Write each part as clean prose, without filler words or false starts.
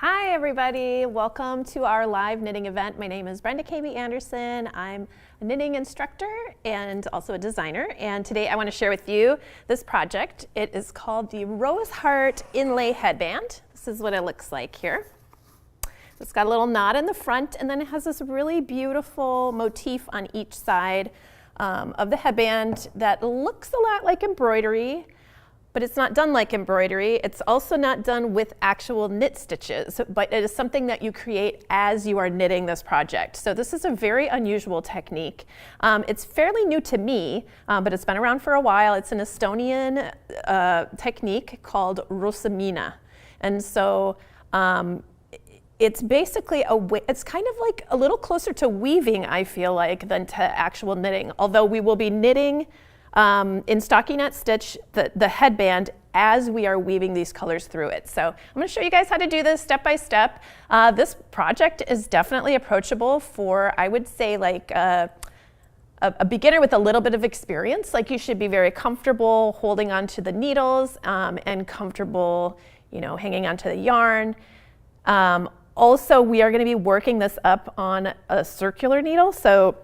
Hi everybody, welcome to our live knitting event. My name is Brenda K. Anderson. I'm a knitting instructor and also a designer, and today I want to share with you this project. It is called the Roseheart Inlay Headband. This is what it looks like here. It's got a little knot in the front, and then it has this really beautiful motif on each side of the headband that looks a lot like embroidery. But it's not done like embroidery. It's also not done with actual knit stitches, but it is something that you create as you are knitting this project. So this is a very unusual technique. It's fairly new to me, but it's been around for a while. It's an Estonian technique called roosimine. And so it's basically it's kind of like a little closer to weaving, I feel like, than to actual knitting. Although we will be knitting in stockinette stitch the headband as we are weaving these colors through it. So I'm going to show you guys how to do this step by step. This project is definitely approachable for, I would say, like a beginner with a little bit of experience. Like, you should be very comfortable holding onto the needles and comfortable, hanging onto the yarn. Also, we are going to be working this up on a circular needle. So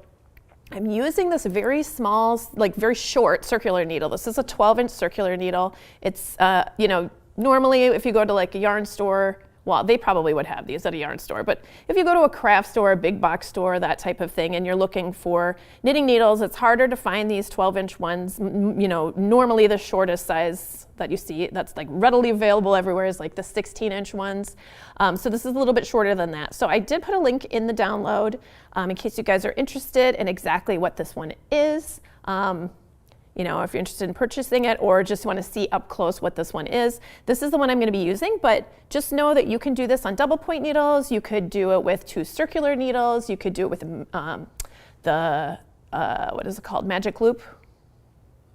I'm using this very small, like very short circular needle. This is a 12-inch circular needle. It's, normally if you go to like a yarn store, well, they probably would have these at a yarn store, but if you go to a craft store, a big box store, that type of thing, and you're looking for knitting needles, it's harder to find these 12-inch ones. Normally the shortest size that you see that's like readily available everywhere is like the 16-inch ones. So this is a little bit shorter than that. So I did put a link in the download in case you guys are interested in exactly what this one is. If you're interested in purchasing it or just want to see up close what this one is. This is the one I'm going to be using, but just know that you can do this on double point needles. You could do it with 2 circular needles. You could do it with what is it called? Magic loop?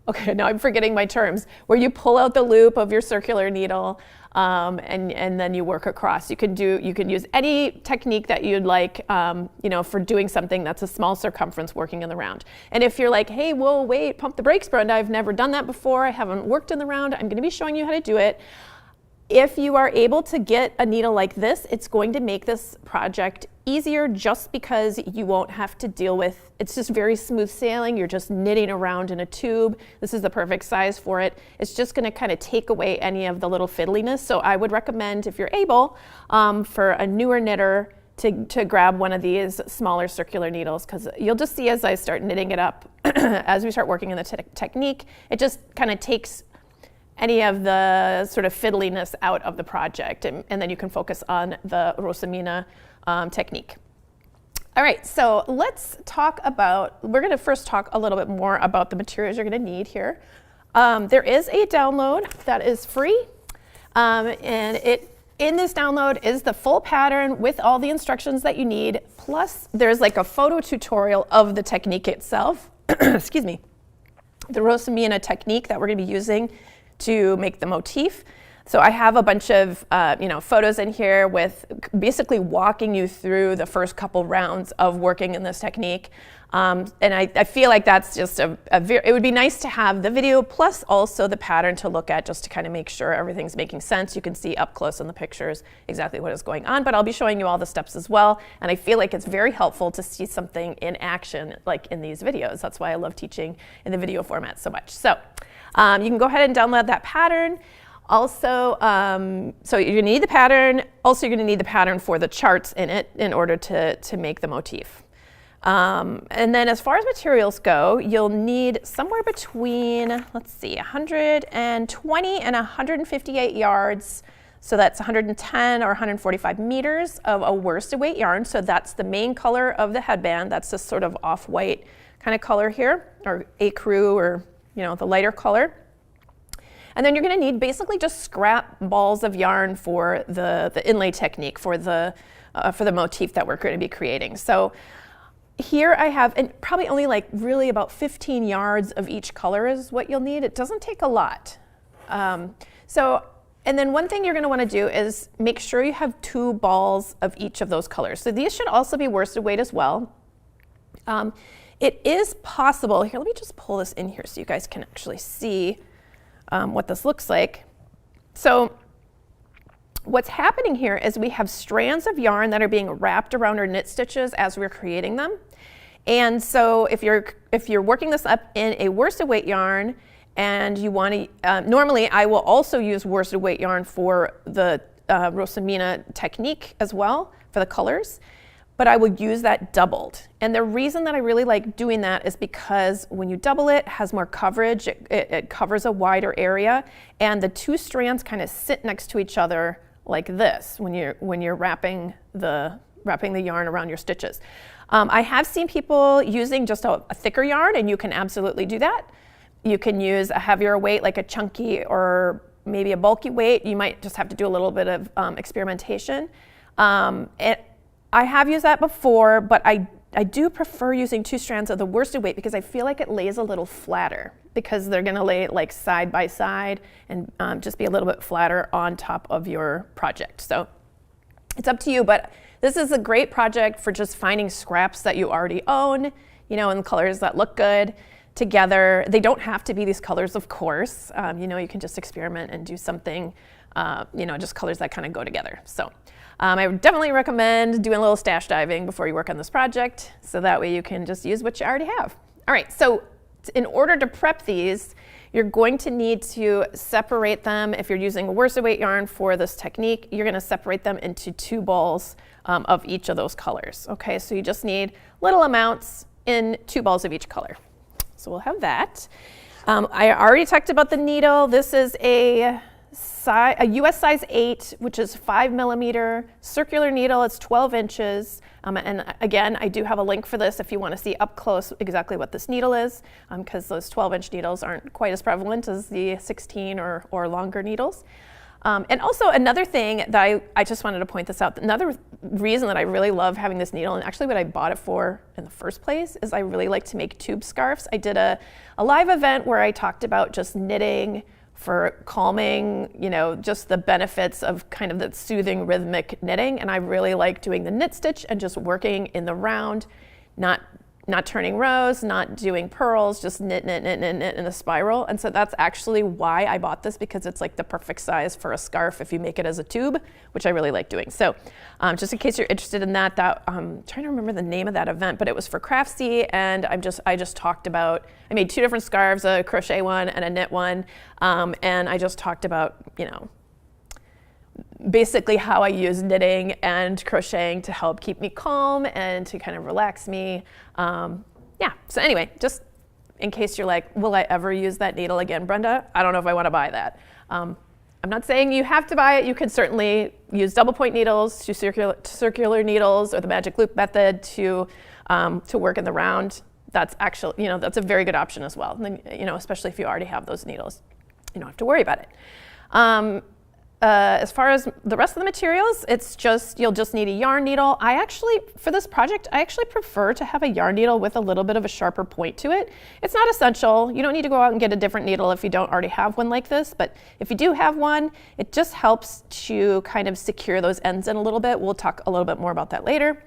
Okay, now I'm forgetting my terms, where you pull out the loop of your circular needle and then you work across. You can use any technique that you'd like, for doing something that's a small circumference working in the round. And if you're like, hey, whoa, wait, pump the brakes, Brenda, I've never done that before, I haven't worked in the round, I'm going to be showing you how to do it. If you are able to get a needle like this, it's going to make this project easier just because you won't have to deal with, it's just very smooth sailing. You're just knitting around in a tube. This is the perfect size for it. It's just going to kind of take away any of the little fiddliness. So I would recommend, if you're able, for a newer knitter to grab one of these smaller circular needles, because you'll just see as I start knitting it up, as we start working in the technique, it just kind of takes any of the sort of fiddliness out of the project, and then you can focus on the roosimine technique. All right, so let's talk about, we're going to first talk a little bit more about the materials you're going to need here. There is a download that is free, and in this download is the full pattern with all the instructions that you need, plus there's like a photo tutorial of the technique itself, excuse me, the roosimine technique that we're going to be using to make the motif. So I have a bunch of photos in here with basically walking you through the first couple rounds of working in this technique. And I feel like that's just it would be nice to have the video plus also the pattern to look at, just to kind of make sure everything's making sense. You can see up close in the pictures exactly what is going on, but I'll be showing you all the steps as well. And I feel like it's very helpful to see something in action like in these videos. That's why I love teaching in the video format so much. So you can go ahead and download that pattern. Also, so you're going to need the pattern. Also, you're going to need the pattern for the charts in it in order to make the motif. And then as far as materials go, you'll need somewhere between, let's see, 120 and 158 yards. So that's 110 or 145 meters of a worsted weight yarn. So that's the main color of the headband. That's this sort of off-white kind of color here, or ecru, or the lighter color. And then you're going to need basically just scrap balls of yarn for the inlay technique, for the motif that we're going to be creating. So here I have, and probably only like really about 15 yards of each color is what you'll need. It doesn't take a lot. And then one thing you're going to want to do is make sure you have 2 balls of each of those colors. So these should also be worsted weight as well. It is possible, here, let me just pull this in here so you guys can actually see what this looks like. So what's happening here is we have strands of yarn that are being wrapped around our knit stitches as we're creating them. And so if you're working this up in a worsted weight yarn and you want to, normally I will also use worsted weight yarn for the roosimine technique as well for the colors, but I would use that doubled. And the reason that I really like doing that is because when you double it, it has more coverage, it covers a wider area, and the two strands kind of sit next to each other like this when you're wrapping the yarn around your stitches. I have seen people using just a thicker yarn, and you can absolutely do that. You can use a heavier weight like a chunky or maybe a bulky weight. You might just have to do a little bit of experimentation. I have used that before, but I do prefer using two strands of the worsted weight because I feel like it lays a little flatter because they're gonna lay like side by side and just be a little bit flatter on top of your project. So it's up to you, but this is a great project for just finding scraps that you already own, you know, in colors that look good together. They don't have to be these colors, of course. You know, you can just experiment and do something, you know, just colors that kind of go together. So I would definitely recommend doing a little stash diving before you work on this project, so that way you can just use what you already have. All right, so in order to prep these, you're going to need to separate them. If you're using a worsted weight yarn for this technique, you're gonna separate them into 2 balls of each of those colors. Okay, so you just need little amounts in 2 balls of each color. So we'll have that. I already talked about the needle. This is a US size 8, which is 5mm circular needle. It's 12 inches. And again, I do have a link for this if you want to see up close exactly what this needle is, because those 12-inch needles aren't quite as prevalent as the 16 or longer needles. And also another thing that I just wanted to point this out, another reason that I really love having this needle, and actually what I bought it for in the first place, is I really like to make tube scarves. I did a live event where I talked about just knitting for calming, you know, just the benefits of kind of that soothing rhythmic knitting. And I really like doing the knit stitch and just working in the round, not turning rows, not doing purls, just knit in a spiral. And so that's actually why I bought this, because it's like the perfect size for a scarf if you make it as a tube, which I really like doing. So just in case you're interested in that, I'm trying to remember the name of that event, but it was for Craftsy, and I just talked about, I made 2 different scarves, a crochet one and a knit one, and I just talked about, you know, basically how I use knitting and crocheting to help keep me calm and to kind of relax me. Yeah, so anyway, just in case you're like, will I ever use that needle again, Brenda? I don't know if I want to buy that. I'm not saying you have to buy it. You can certainly use double point needles to circular needles or the magic loop method to work in the round. That's actually, you know, that's a very good option as well. And then, you know, especially if you already have those needles, you don't have to worry about it. As far as the rest of the materials, it's just, you'll just need a yarn needle. For this project, I actually prefer to have a yarn needle with a little bit of a sharper point to it. It's not essential. You don't need to go out and get a different needle if you don't already have one like this, but if you do have one, it just helps to kind of secure those ends in a little bit. We'll talk a little bit more about that later.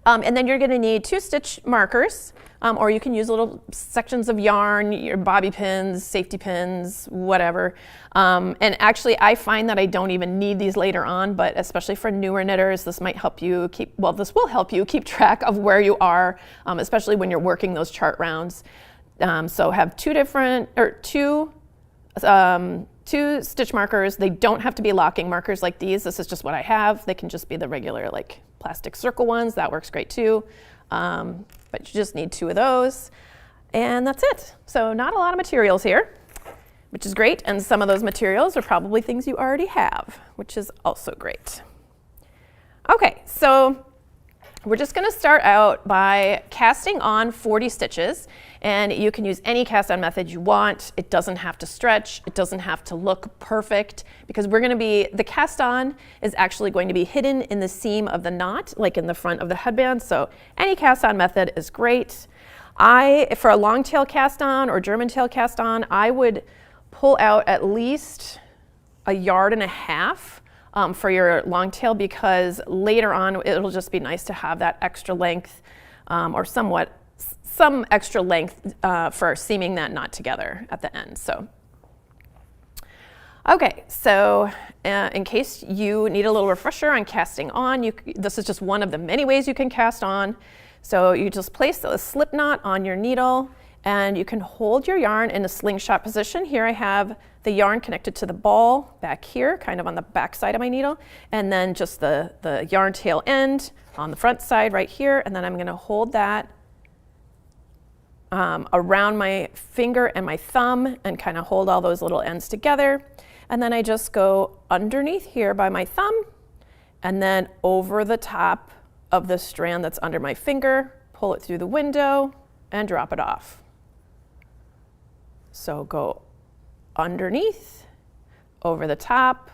And then you're gonna need 2 stitch markers, or you can use little sections of yarn, your bobby pins, safety pins, whatever. And actually, I find that I don't even need these later on, but especially for newer knitters, this might help you this will help you keep track of where you are, especially when you're working those chart rounds. So have 2 stitch markers. They don't have to be locking markers like these. This is just what I have. They can just be the regular like plastic circle ones. That works great too. But you just need 2 of those, and that's it. So not a lot of materials here, which is great. And some of those materials are probably things you already have, which is also great. Okay, so we're just gonna start out by casting on 40 stitches, and you can use any cast on method you want. It doesn't have to stretch, it doesn't have to look perfect, because the cast on is actually going to be hidden in the seam of the knot, like in the front of the headband, so any cast on method is great. For a long tail cast on or German tail cast on, I would pull out at least 1.5 yards for your long tail, because later on it'll just be nice to have that extra length or some extra length for seaming that knot together at the end. So, Okay, so in case you need a little refresher on casting on, this is just one of the many ways you can cast on. So you just place a slip knot on your needle, and you can hold your yarn in a slingshot position. Here I have the yarn connected to the ball back here, kind of on the back side of my needle, and then just the yarn tail end on the front side right here, and then I'm going to hold that around my finger and my thumb and kind of hold all those little ends together. And then I just go underneath here by my thumb and then over the top of the strand that's under my finger, pull it through the window and drop it off. So go underneath, over the top,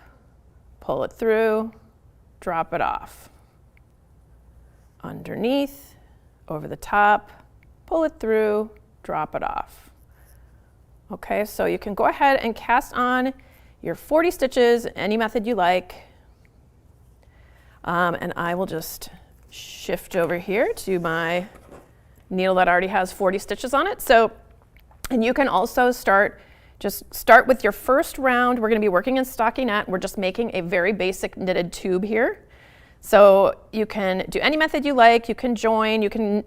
pull it through, drop it off. Underneath, over the top, pull it through, drop it off. Okay, so you can go ahead and cast on your 40 stitches, any method you like. And I will just shift over here to my needle that already has 40 stitches on it. So, and you can also start with your first round. We're going to be working in stockinette. We're just making a very basic knitted tube here. So you can do any method you like. You can join, you can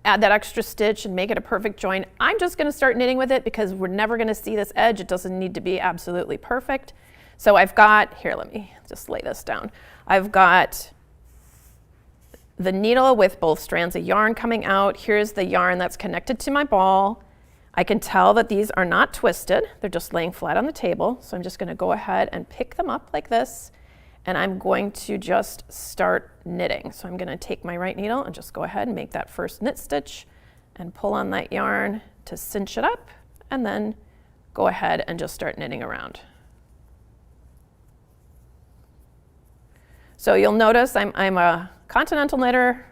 add that extra stitch and make it a perfect join. I'm just going to start knitting with it because we're never going to see this edge. It doesn't need to be absolutely perfect. So I've got, here, let me just lay this down. I've got the needle with both strands of yarn coming out. Here's the yarn that's connected to my ball. I can tell that these are not twisted. They're just laying flat on the table. So I'm just going to go ahead and pick them up like this. And I'm going to just start knitting. So I'm going to take my right needle and just go ahead and make that first knit stitch and pull on that yarn to cinch it up, and then go ahead and just start knitting around. So you'll notice I'm a continental knitter.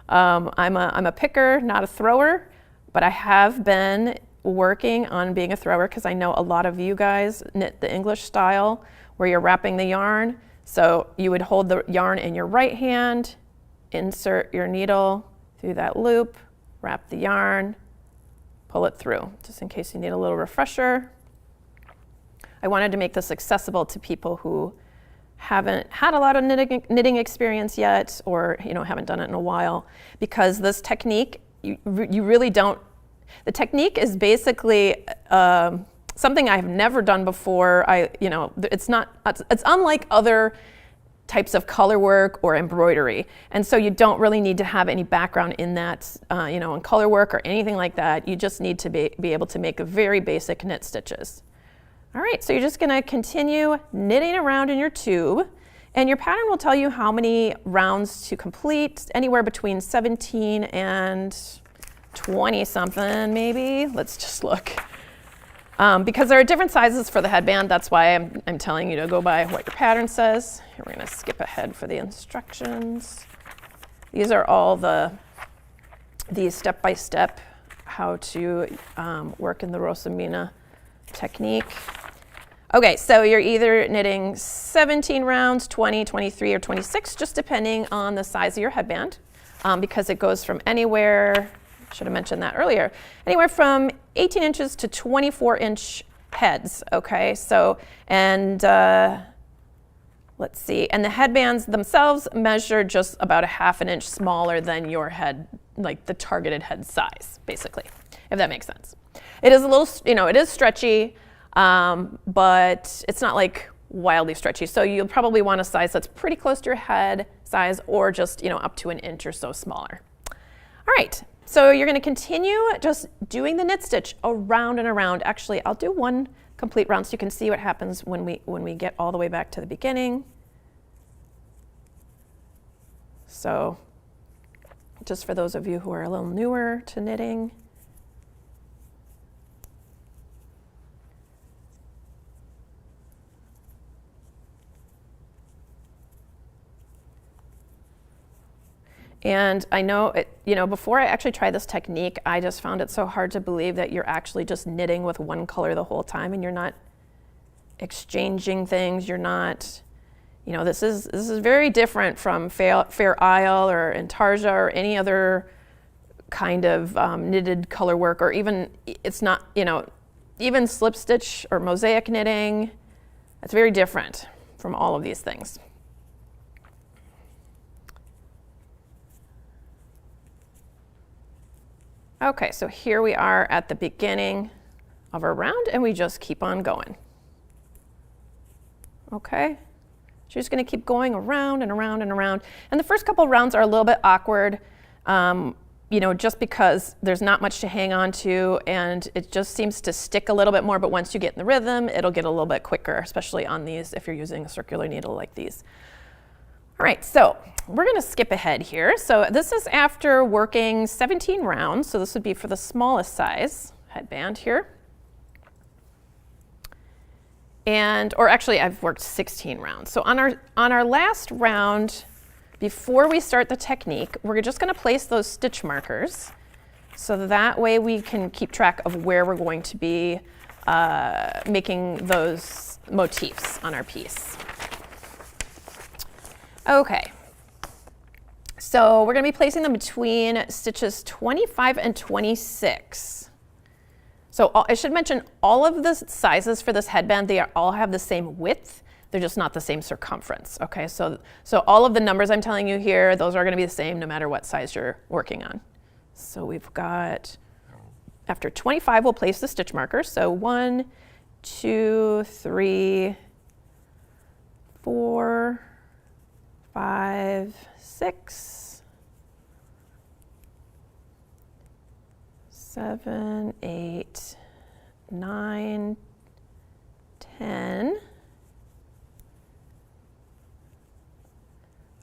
I'm a picker, not a thrower, but I have been working on being a thrower because I know a lot of you guys knit the English style where you're wrapping the yarn. So you would hold the yarn in your right hand, insert your needle through that loop, wrap the yarn, pull it through, just in case you need a little refresher. I wanted to make this accessible to people who haven't had a lot of knitting experience yet, or haven't done it in a while, because this technique, you really don't. The technique is basically something I've never done before. It's unlike other types of color work or embroidery, and so you don't really need to have any background in that, in color work or anything like that. You just need to be able to make very basic knit stitches. All right, so you're just going to continue knitting around in your tube, and your pattern will tell you how many rounds to complete, anywhere between 17 and 20 something maybe. Let's just look. Because there are different sizes for the headband, that's why I'm telling you to go by what your pattern says. Here, we're going to skip ahead for the instructions. These are all the step-by-step how to work in the roosimine technique. Okay, so you're either knitting 17 rounds, 20, 23, or 26, just depending on the size of your headband, because it goes from anywhere, should have mentioned that earlier, anywhere from 18 inches to 24-inch heads, okay? So, and let's see, and the headbands themselves measure just about 1/2 inch smaller than your head, like the targeted head size, basically, if that makes sense. It is a little, it is stretchy, but it's not like wildly stretchy. So you'll probably want a size that's pretty close to your head size, or just, up to 1 inch or so smaller. All right, so you're gonna continue just doing the knit stitch around and around. Actually, I'll do one complete round so you can see what happens when we get all the way back to the beginning. So just for those of you who are a little newer to knitting, and I know, before I actually tried this technique, I just found it so hard to believe that you're actually just knitting with one color the whole time and you're not exchanging things. You're not, this is very different from Fair Isle or Intarsia or any other kind of knitted color work, or even, it's not, even slip stitch or mosaic knitting. That's very different from all of these things. Okay, so here we are at the beginning of our round, and we just keep on going. Okay, so you're just going to keep going around and around and around. And the first couple rounds are a little bit awkward, you know, just because there's not much to hang on to, and it just seems to stick a little bit more. But once you get in the rhythm, it'll get a little bit quicker, especially on these if you're using a circular needle like these. All right, so we're going to skip ahead here. So this is after working 17 rounds. So this would be for the smallest size headband here. And, or actually I've worked 16 rounds. So on our last round, before we start the technique, we're just going to place those stitch markers. So that way we can keep track of where we're going to be making those motifs on our piece. Okay, so we're going to be placing them between stitches 25 and 26. So I should mention all of the sizes for this headband, they all have the same width, they're just not the same circumference. Okay, so all of the numbers I'm telling you here, those are going to be the same no matter what size you're working on. So we've got, after 25, we'll place the stitch markers. So 1, 2, 3, 4, 5, 6, 7, 8, 9, 10,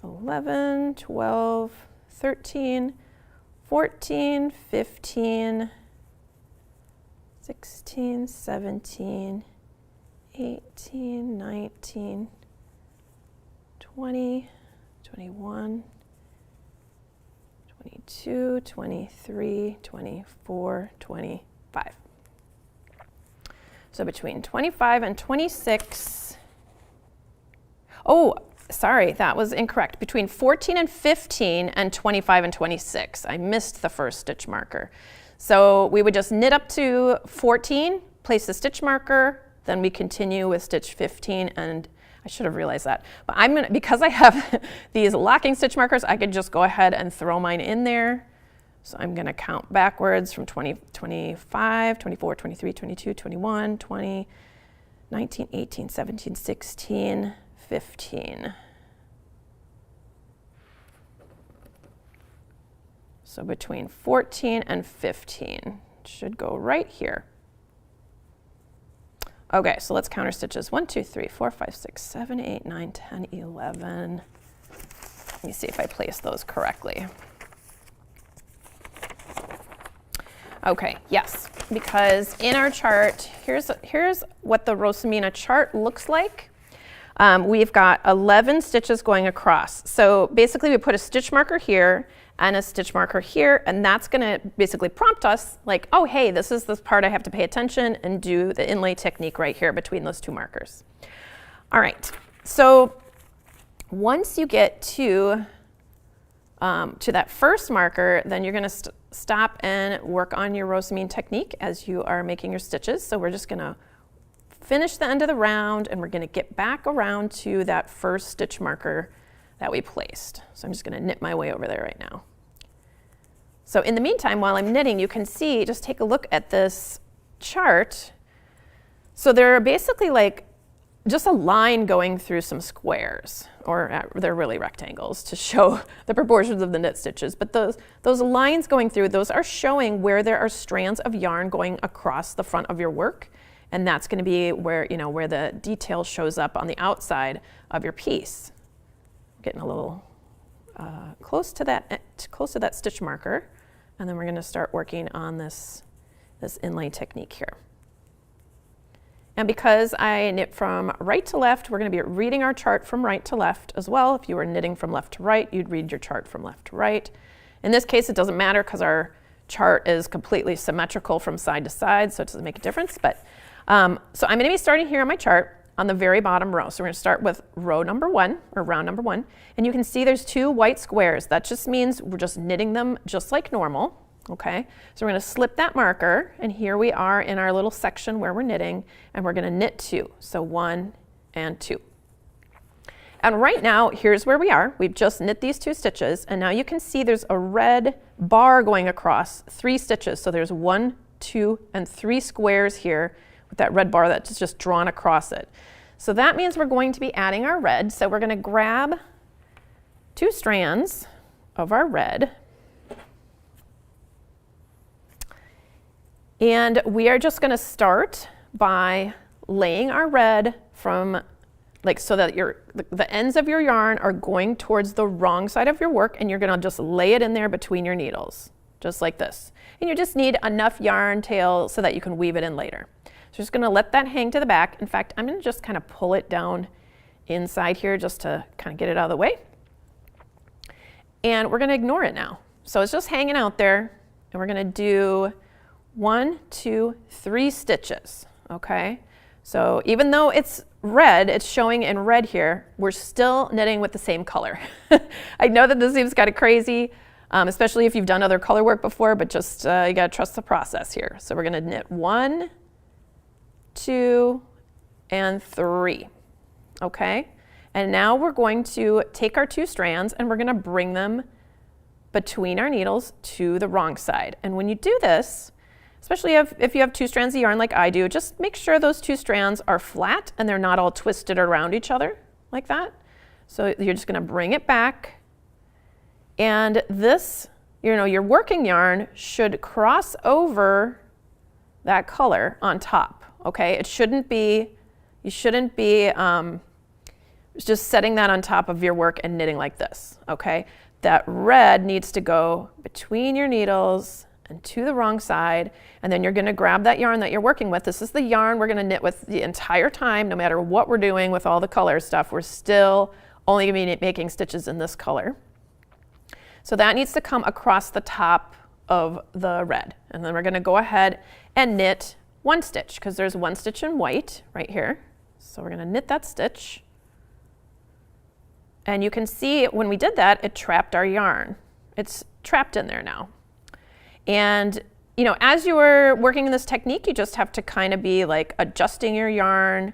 11, 12, 13, 14, 15, 16, 17, 18, 19, 20, 21, 22, 23, 24, 25. So between 25 and 26, oh, sorry, that was incorrect. Between 14 and 15 and 25 and 26. I missed the first stitch marker. So we would just knit up to 14, place the stitch marker, then we continue with stitch 15, and I should have realized that. But I'm gonna, because I have these locking stitch markers, I could just go ahead and throw mine in there. So I'm gonna count backwards from 20, 25, 24, 23, 22, 21, 20, 19, 18, 17, 16, 15. So between 14 and 15, should go right here. Okay, so let's count our stitches. 1, 2, 3, 4, 5, 6, 7, 8, 9, 10, 11. Let me see if I place those correctly. Okay, yes, because in our chart, here's what the Rosimine chart looks like. We've got 11 stitches going across. So basically we put a stitch marker here and a stitch marker here, and that's gonna basically prompt us like, oh, hey, this is this part I have to pay attention and do the inlay technique right here between those two markers. All right, so once you get to that first marker, then you're gonna stop and work on your Rosimine technique as you are making your stitches. So we're just gonna finish the end of the round, and we're gonna get back around to that first stitch marker that we placed. So I'm just gonna knit my way over there right now. So in the meantime, while I'm knitting, you can see, just take a look at this chart. So there are basically like just a line going through some squares, or they're really rectangles to show the proportions of the knit stitches. But those lines going through, those are showing where there are strands of yarn going across the front of your work. And that's gonna be where, you know, where the detail shows up on the outside of your piece. Getting a little close to that stitch marker, and then we're going to start working on this inlay technique here. And because I knit from right to left, we're going to be reading our chart from right to left as well. If you were knitting from left to right, you'd read your chart from left to right. In this case, it doesn't matter because our chart is completely symmetrical from side to side, so it doesn't make a difference. But so I'm going to be starting here on my chart on the very bottom row. So we're going to start with row number 1, or round number 1. And you can see there's 2 white squares. That just means we're just knitting them just like normal. Okay, so we're going to slip that marker, and here we are in our little section where we're knitting, and we're going to knit 2. So 1 and 2. And right now, here's where we are. We've just knit these 2 stitches, and now you can see there's a red bar going across 3 stitches. So there's 1, 2, and 3 squares here with that red bar that's just drawn across it. So that means we're going to be adding our red. So we're going to grab 2 strands of our red, and we are just going to start by laying our red from so that the ends of your yarn are going towards the wrong side of your work, and you're going to just lay it in there between your needles, just like this. And you just need enough yarn tail so that you can weave it in later. So just going to let that hang to the back. In fact, I'm going to just kind of pull it down inside here just to kind of get it out of the way. And we're going to ignore it now. So it's just hanging out there, and we're going to do 1, 2, 3 stitches, okay? So even though it's red, it's showing in red here, we're still knitting with the same color. I know that this seems kind of crazy, especially if you've done other color work before, but just you gotta trust the process here. So we're gonna knit 1, 2, and 3, okay? And now we're going to take our 2 strands and we're gonna bring them between our needles to the wrong side. And when you do this, especially if you have 2 strands of yarn like I do, just make sure those 2 strands are flat and they're not all twisted around each other like that. So you're just gonna bring it back, and this, your working yarn should cross over that color on top, okay? You shouldn't be just setting that on top of your work and knitting like this, okay? That red needs to go between your needles and to the wrong side, and then you're going to grab that yarn that you're working with. This is the yarn we're going to knit with the entire time, no matter what we're doing with all the color stuff. We're still only going to be making stitches in this color. So that needs to come across the top of the red, and then we're going to go ahead and knit 1 stitch, because there's 1 stitch in white right here. So we're going to knit that stitch, and you can see when we did that, it trapped our yarn. It's trapped in there now. And as you were working in this technique, you just have to kind of be like adjusting your yarn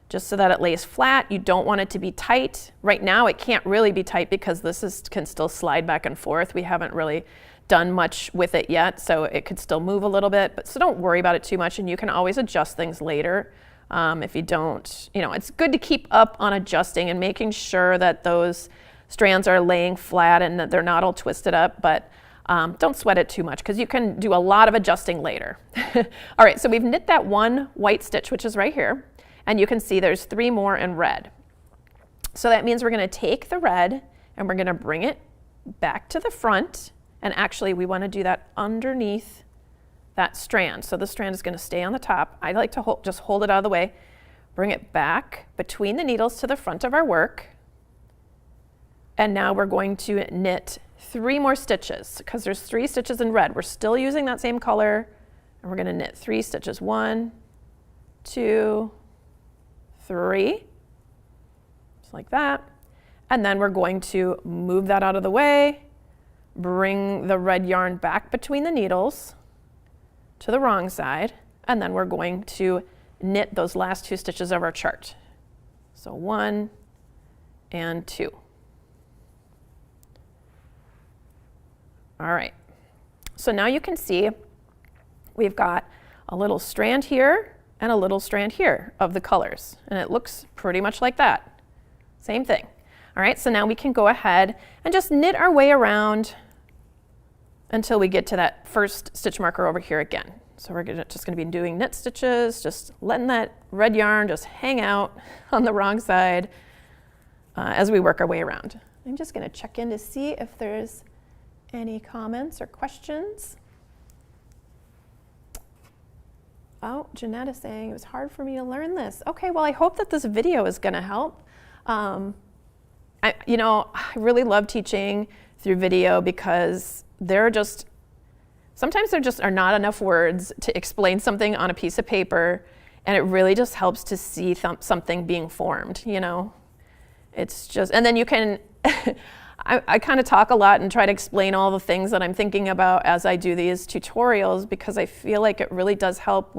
just so that it lays flat. You don't want it to be tight. Right now it can't really be tight because this can still slide back and forth. We haven't really done much with it yet, so it could still move a little bit, but so don't worry about it too much, and you can always adjust things later. If you don't, it's good to keep up on adjusting and making sure that those strands are laying flat and that they're not all twisted up, but don't sweat it too much because you can do a lot of adjusting later. All right, so we've knit that 1 white stitch, which is right here, and you can see there's 3 more in red. So that means we're going to take the red and we're going to bring it back to the front, and actually we want to do that underneath that strand. So the strand is going to stay on the top. I like to just hold it out of the way, bring it back between the needles to the front of our work, and now we're going to knit 3 more stitches because there's 3 stitches in red. We're still using that same color, and we're going to knit 3 stitches. 1, 2, 3, just like that. And then we're going to move that out of the way, bring the red yarn back between the needles to the wrong side, and then we're going to knit those last 2 stitches of our chart. So 1 and 2. All right, so now you can see we've got a little strand here and a little strand here of the colors, and it looks pretty much like that. Same thing. All right, so now we can go ahead and just knit our way around until we get to that first stitch marker over here again. So we're just going to be doing knit stitches, just letting that red yarn just hang out on the wrong side as we work our way around. I'm just going to check in to see if there's any comments or questions. Oh, Jeanette is saying it was hard for me to learn this. Okay, well, I hope that this video is going to help. I really love teaching through video because sometimes there just are not enough words to explain something on a piece of paper, and it really just helps to see something being formed, It's just, and then you can, I kind of talk a lot and try to explain all the things that I'm thinking about as I do these tutorials, because I feel like it really does help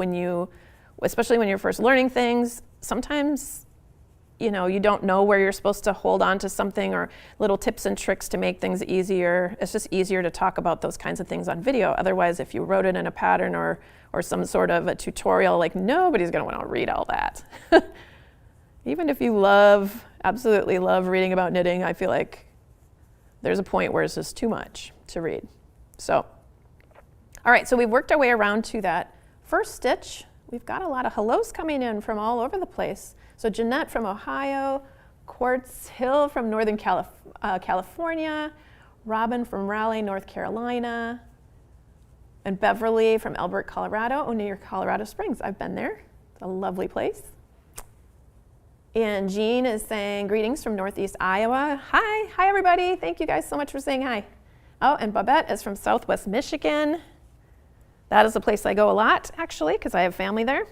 especially when you're first learning things. Sometimes you know, you don't know where you're supposed to hold on to something, or little tips and tricks to make things easier, it's just easier to talk about those kinds of things on video. Otherwise, if you wrote it in a pattern or some sort of a tutorial, like nobody's gonna wanna read all that. Even if you absolutely love reading about knitting, I feel like there's a point where it's just too much to read. So, all right, so we've worked our way around to that first stitch. We've got a lot of hellos coming in from all over the place. So Jeanette from Ohio, Quartz Hill from Northern California, Robin from Raleigh, North Carolina, and Beverly from Elbert, Colorado, near Colorado Springs. I've been there. It's a lovely place. And Jean is saying, greetings from Northeast Iowa. Hi everybody. Thank you guys so much for saying hi. Oh, and Babette is from Southwest Michigan. That is a place I go a lot, actually, because I have family there.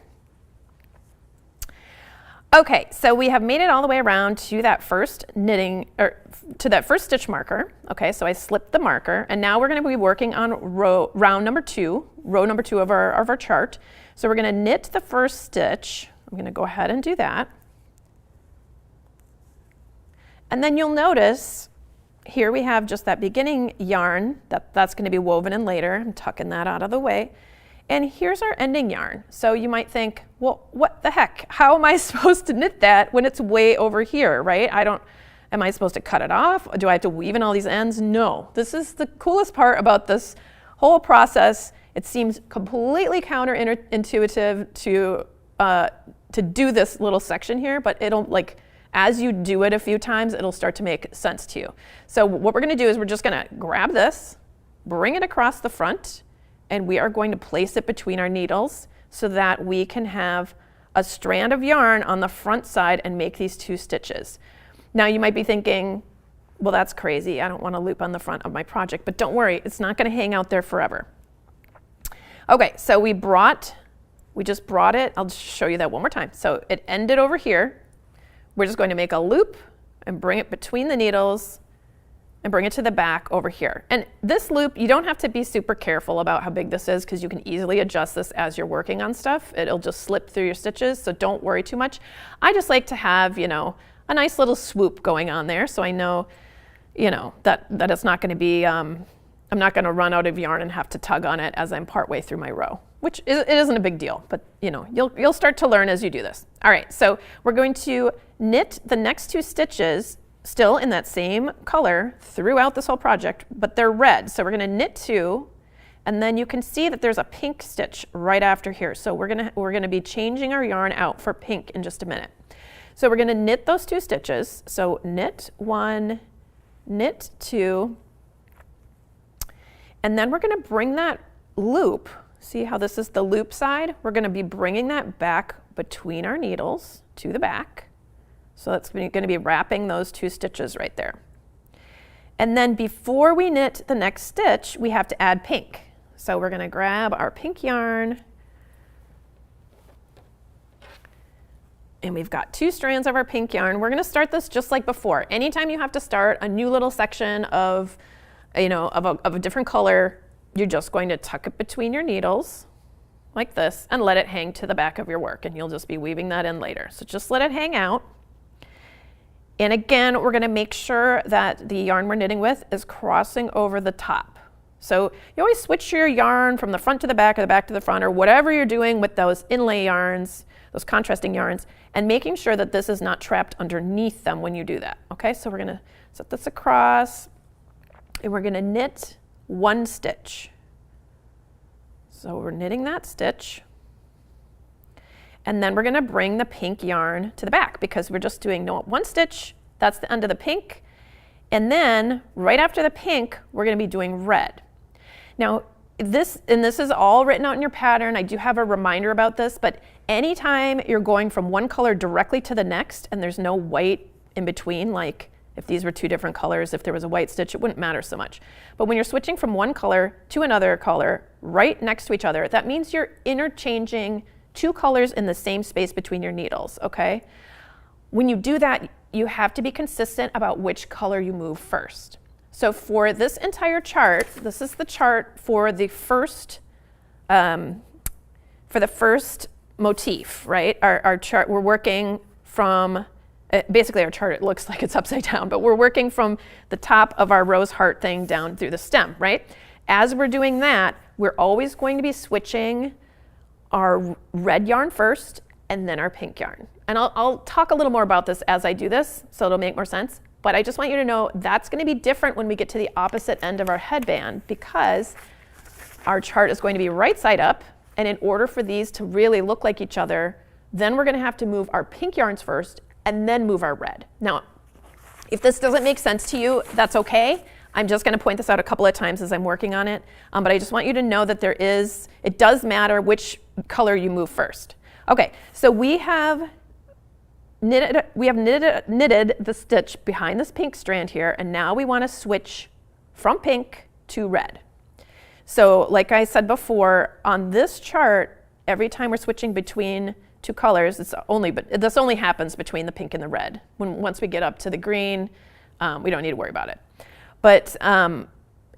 Okay, so we have made it all the way around to that first knitting, or to that first stitch marker. Okay, so I slipped the marker, and now we're going to be working on row number two of our chart. So we're going to knit the first stitch. I'm going to go ahead and do that. And then you'll notice here we have just that beginning yarn that's going to be woven in later. I'm tucking that out of the way. And here's our ending yarn. So you might think, well, what the heck? How am I supposed to knit that when it's way over here, right? Am I supposed to cut it off? Do I have to weave in all these ends? No. This is the coolest part about this whole process. It seems completely counterintuitive to do this little section here, but it'll, like, as you do it a few times, it'll start to make sense to you. So what we're going to do is we're just going to grab this, bring it across the front, and we are going to place it between our needles so that we can have a strand of yarn on the front side and make these two stitches. Now you might be thinking, well, that's crazy. I don't want to loop on the front of my project, but don't worry, it's not going to hang out there forever. Okay, so we just brought it. I'll just show you that one more time. So it ended over here. We're just going to make a loop and bring it between the needles and bring it to the back over here. And this loop, you don't have to be super careful about how big this is because you can easily adjust this as you're working on stuff. It'll just slip through your stitches, so don't worry too much. I just like to have, you know, a nice little swoop going on there so I know, you know, that it's not going to be, I'm not going to run out of yarn and have to tug on it as I'm partway through my row, which it isn't a big deal, but you know, you'll start to learn as you do this. All right, so we're going to knit the next two stitches still in that same color throughout this whole project, but they're red. So we're going to knit two, and then you can see that there's a pink stitch right after here. So we're going to be changing our yarn out for pink in just a minute. So we're going to knit those two stitches. So knit one, knit two, and then we're going to bring that loop. See how this is the loop side? We're going to be bringing that back between our needles to the back. So that's going to be wrapping those two stitches right there. And then before we knit the next stitch, we have to add pink. So we're going to grab our pink yarn. And we've got two strands of our pink yarn. We're going to start this just like before. Anytime you have to start a new little section of, you know, of a different color, you're just going to tuck it between your needles like this and let it hang to the back of your work, and you'll just be weaving that in later. So just let it hang out. And again, we're going to make sure that the yarn we're knitting with is crossing over the top. So you always switch your yarn from the front to the back or the back to the front, or whatever you're doing with those inlay yarns, those contrasting yarns, and making sure that this is not trapped underneath them when you do that. Okay, so we're going to set this across, and we're going to knit one stitch. So we're knitting that stitch. And then we're going to bring the pink yarn to the back because we're just doing one stitch. That's the end of the pink. And then right after the pink, we're going to be doing red. Now, this is all written out in your pattern. I do have a reminder about this, but anytime you're going from one color directly to the next and there's no white in between, like if these were two different colors, if there was a white stitch, it wouldn't matter so much. But when you're switching from one color to another color right next to each other, that means you're interchanging two colors in the same space between your needles, okay? When you do that, you have to be consistent about which color you move first. So for this entire chart, this is the chart for the first motif, right? Our chart, we're working from basically our chart, it looks like it's upside down, but we're working from the top of our rose heart thing down through the stem, right? As we're doing that, we're always going to be switching our red yarn first and then our pink yarn. And I'll talk a little more about this as I do this, so it'll make more sense. But I just want you to know that's going to be different when we get to the opposite end of our headband, because our chart is going to be right side up. And in order for these to really look like each other, then we're going to have to move our pink yarns first and then move our red. Now, if this doesn't make sense to you, that's okay. I'm just going to point this out a couple of times as I'm working on it. But I just want you to know that it does matter which color you move first. Okay, so we have knitted the stitch behind this pink strand here, and now we want to switch from pink to red. So like I said before, on this chart, every time we're switching between two colors, this only happens between the pink and the red. Once we get up to the green, we don't need to worry about it. But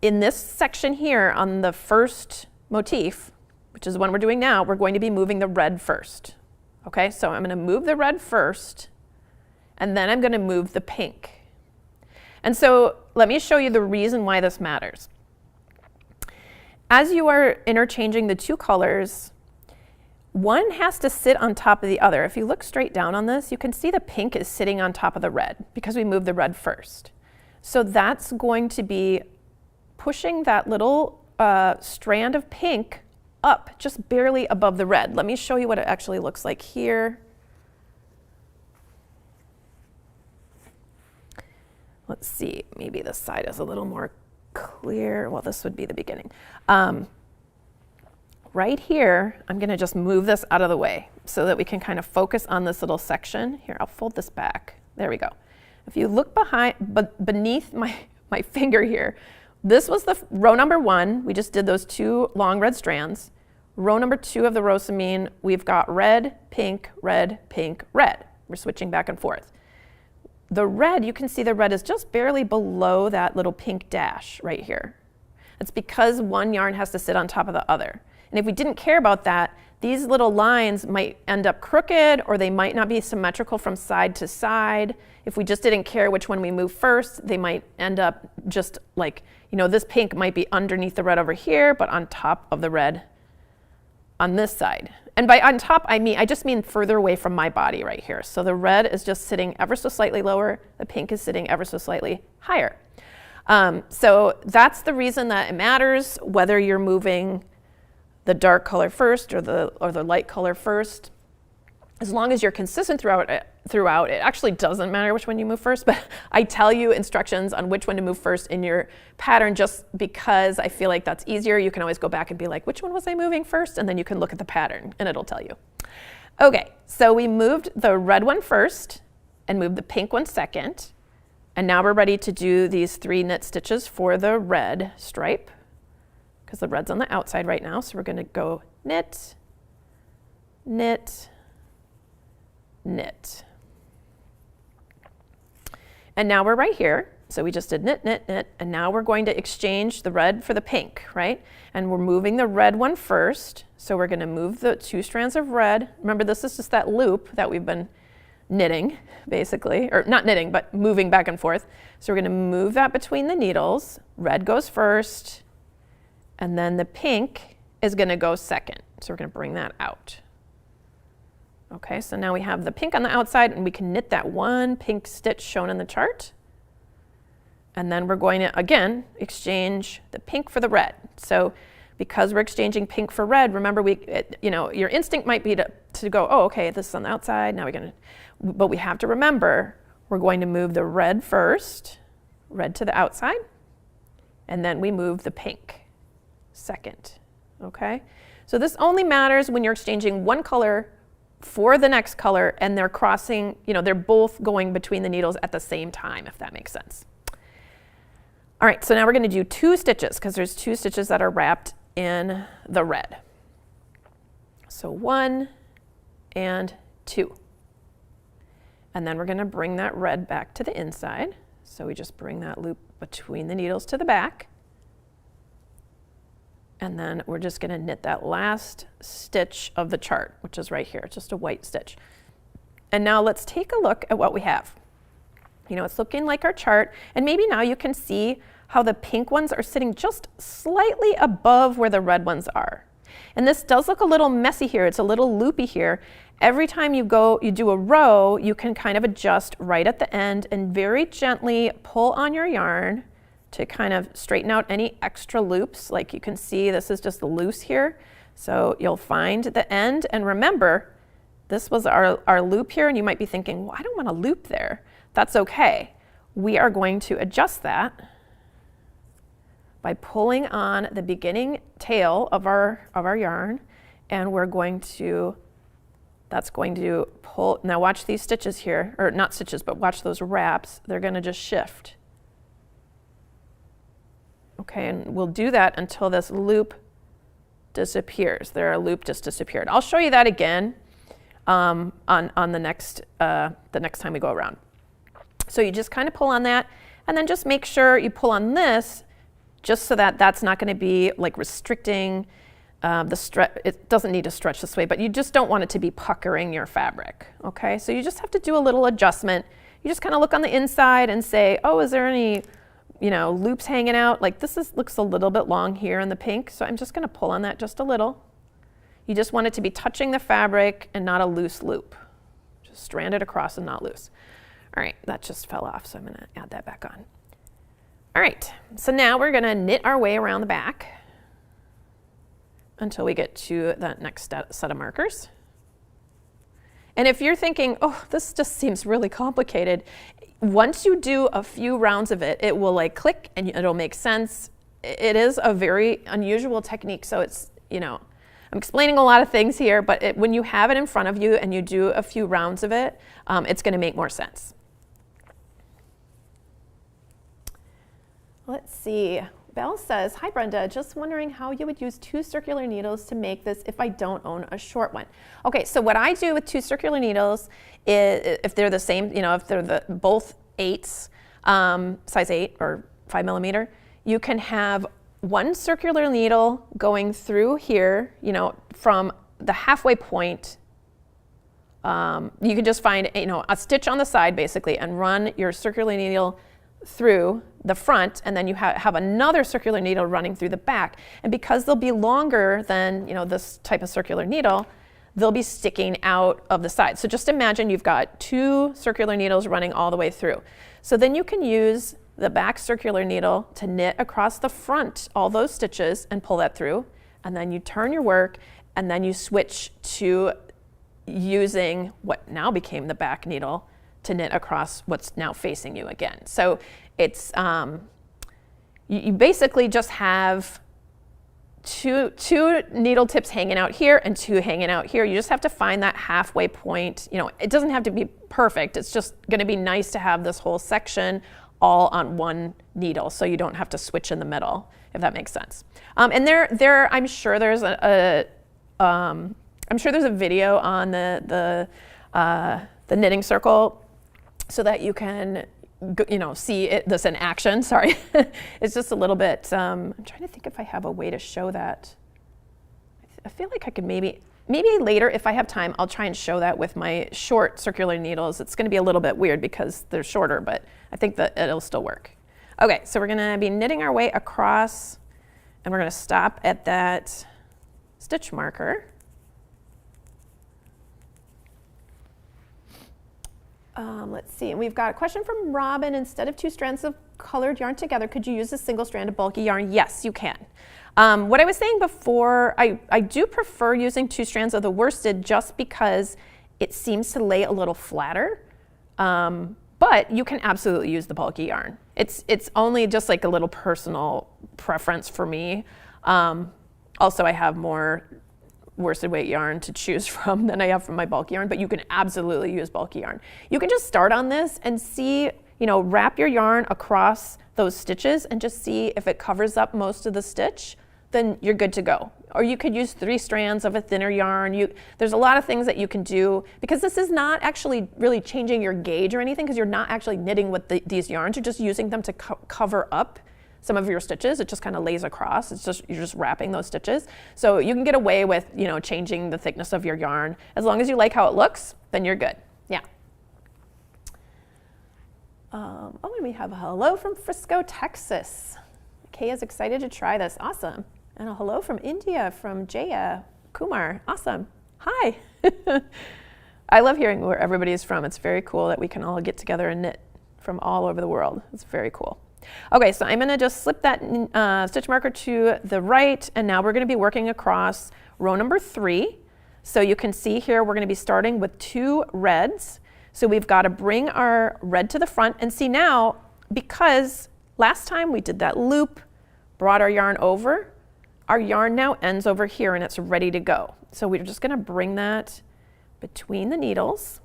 in this section here on the first motif, which is the one we're doing now, we're going to be moving the red first. Okay, so I'm going to move the red first, and then I'm going to move the pink. And so let me show you the reason why this matters. As you are interchanging the two colors, one has to sit on top of the other. If you look straight down on this, you can see the pink is sitting on top of the red because we moved the red first. So that's going to be pushing that little strand of pink up just barely above the red. Let me show you what it actually looks like here. Let's see, maybe this side is a little more clear. Well, this would be the beginning. Right here, I'm going to just move this out of the way so that we can kind of focus on this little section. Here, I'll fold this back. There we go. If you look beneath my finger here, this was the row number 1. We just did those 2 long red strands. Row number 2 of the roosimine, we've got red, pink, red, pink, red. We're switching back and forth. The red, you can see the red is just barely below that little pink dash right here. It's because one yarn has to sit on top of the other. And if we didn't care about that, these little lines might end up crooked, or they might not be symmetrical from side to side. If we just didn't care which one we move first, they might end up just like, this pink might be underneath the red over here, but on top of the red on this side. And by on top, I just mean further away from my body right here. So the red is just sitting ever so slightly lower, the pink is sitting ever so slightly higher. So that's the reason that it matters whether you're moving the dark color first or the light color first. As long as you're consistent throughout, it actually doesn't matter which one you move first, but I tell you instructions on which one to move first in your pattern just because I feel like that's easier. You can always go back and be like, which one was I moving first? And then you can look at the pattern and it'll tell you. Okay, so we moved the red one first and moved the pink one second. And now we're ready to do these 3 knit stitches for the red stripe, because the red's on the outside right now. So we're going to go knit, knit, knit. And now we're right here. So we just did knit, knit, knit, and now we're going to exchange the red for the pink, right? And we're moving the red one first. So we're going to move the 2 strands of red. Remember, this is just that loop that we've been knitting, basically, or not knitting, but moving back and forth. So we're going to move that between the needles. Red goes first, and then the pink is going to go second. So we're going to bring that out. Okay, so now we have the pink on the outside, and we can knit that 1 pink stitch shown in the chart. And then we're going to, again, exchange the pink for the red. So because we're exchanging pink for red, remember, your instinct might be to go, oh, okay, this is on the outside, now we're going to, but we have to remember, we're going to move the red first, red to the outside, and then we move the pink second, okay? So this only matters when you're exchanging one color for the next color and they're crossing, they're both going between the needles at the same time, if that makes sense. All right, so now we're going to do 2 stitches because there's 2 stitches that are wrapped in the red. So 1 and 2. And then we're going to bring that red back to the inside. So we just bring that loop between the needles to the back. And then we're just going to knit that last stitch of the chart, which is right here, just a white stitch. And now let's take a look at what we have. You know, it's looking like our chart, and maybe now you can see how the pink ones are sitting just slightly above where the red ones are. And this does look a little messy here. It's a little loopy here. Every time you do a row, you can kind of adjust right at the end and very gently pull on your yarn to kind of straighten out any extra loops. Like you can see, this is just loose here. So you'll find the end, and remember, this was our loop here, and you might be thinking, well, I don't want a loop there. That's okay. We are going to adjust that by pulling on the beginning tail of our yarn, and we're going to, that's going to pull. Now watch these stitches here, or not stitches, but watch those wraps. They're going to just shift. Okay, and we'll do that until this loop disappears. There, a loop just disappeared. I'll show you that again on the next time we go around. So you just kind of pull on that, and then just make sure you pull on this, just so that that's not going to be like restricting the stretch. It doesn't need to stretch this way, but you just don't want it to be puckering your fabric. Okay, so you just have to do a little adjustment. You just kind of look on the inside and say, oh, is there any, you know, loops hanging out? Like looks a little bit long here in the pink, so I'm just going to pull on that just a little. You just want it to be touching the fabric and not a loose loop. Just strand it across and not loose. All right, that just fell off, so I'm going to add that back on. All right, so now we're going to knit our way around the back until we get to the next set of markers. And if you're thinking, oh, this just seems really complicated, once you do a few rounds of it, it will like click and it'll make sense. It is a very unusual technique, so it's, you know, I'm explaining a lot of things here, but when you have it in front of you and you do a few rounds of it, it's going to make more sense. Let's see. Belle says, hi Brenda, just wondering how you would use 2 circular needles to make this if I don't own a short one. Okay, so what I do with 2 circular needles is, if they're the same, you know, if they're both 8s, size 8 or 5mm, you can have 1 circular needle going through here, you know, from the halfway point. You can just find, you know, a stitch on the side basically and run your circular needle through the front, and then you have another circular needle running through the back. And because they'll be longer than, you know, this type of circular needle, they'll be sticking out of the side. So just imagine you've got 2 circular needles running all the way through. So then you can use the back circular needle to knit across the front all those stitches and pull that through, and then you turn your work, and then you switch to using what now became the back needle to knit across what's now facing you again. So it's, you basically just have two needle tips hanging out here and 2 hanging out here. You just have to find that halfway point. You know, it doesn't have to be perfect. It's just gonna be nice to have this whole section all on 1 needle, so you don't have to switch in the middle, if that makes sense. And I'm sure there's I'm sure there's a video on the knitting circle, so that you can, you know, see this in action. Sorry, it's just a little bit. I'm trying to think if I have a way to show that. I feel like I could maybe later, if I have time, I'll try and show that with my short circular needles. It's going to be a little bit weird because they're shorter, but I think that it'll still work. Okay, so we're going to be knitting our way across, and we're going to stop at that stitch marker. Let's see, and we've got a question from Robin. Instead of 2 strands of colored yarn together, could you use a single strand of bulky yarn? Yes, you can. What I was saying before, I do prefer using 2 strands of the worsted just because it seems to lay a little flatter, but you can absolutely use the bulky yarn. It's only just like a little personal preference for me. Also, I have more worsted weight yarn to choose from than I have from my bulky yarn, but you can absolutely use bulky yarn. You can just start on this and see, you know, wrap your yarn across those stitches and just see if it covers up most of the stitch, then you're good to go. Or you could use 3 strands of a thinner yarn. There's a lot of things that you can do, because this is not actually really changing your gauge or anything, because you're not actually knitting with these yarns, you're just using them to cover up some of your stitches. It just kind of lays across. You're just wrapping those stitches. So you can get away with, you know, changing the thickness of your yarn. As long as you like how it looks, then you're good. Yeah. Oh, and we have a hello from Frisco, Texas. Kay is excited to try this. Awesome. And a hello from India from Jaya Kumar. Awesome. Hi. I love hearing where everybody is from. It's very cool that we can all get together and knit from all over the world. It's very cool. Okay, so I'm going to just slip that stitch marker to the right, and now we're going to be working across row number 3. So you can see here we're going to be starting with 2 reds. So we've got to bring our red to the front, and see now, because last time we did that loop, brought our yarn over, our yarn now ends over here and it's ready to go. So we're just going to bring that between the needles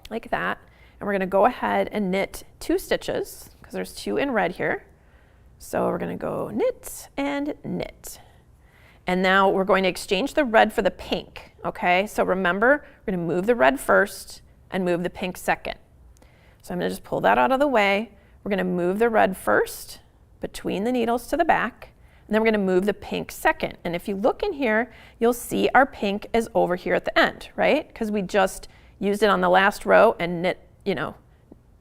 like that, and we're going to go ahead and knit 2 stitches because there's 2 in red here. So we're going to go knit and knit. And now we're going to exchange the red for the pink, okay? So remember, we're going to move the red first and move the pink second. So I'm going to just pull that out of the way. We're going to move the red first between the needles to the back, and then we're going to move the pink second. And if you look in here, you'll see our pink is over here at the end, right? Because we just used it on the last row and knit,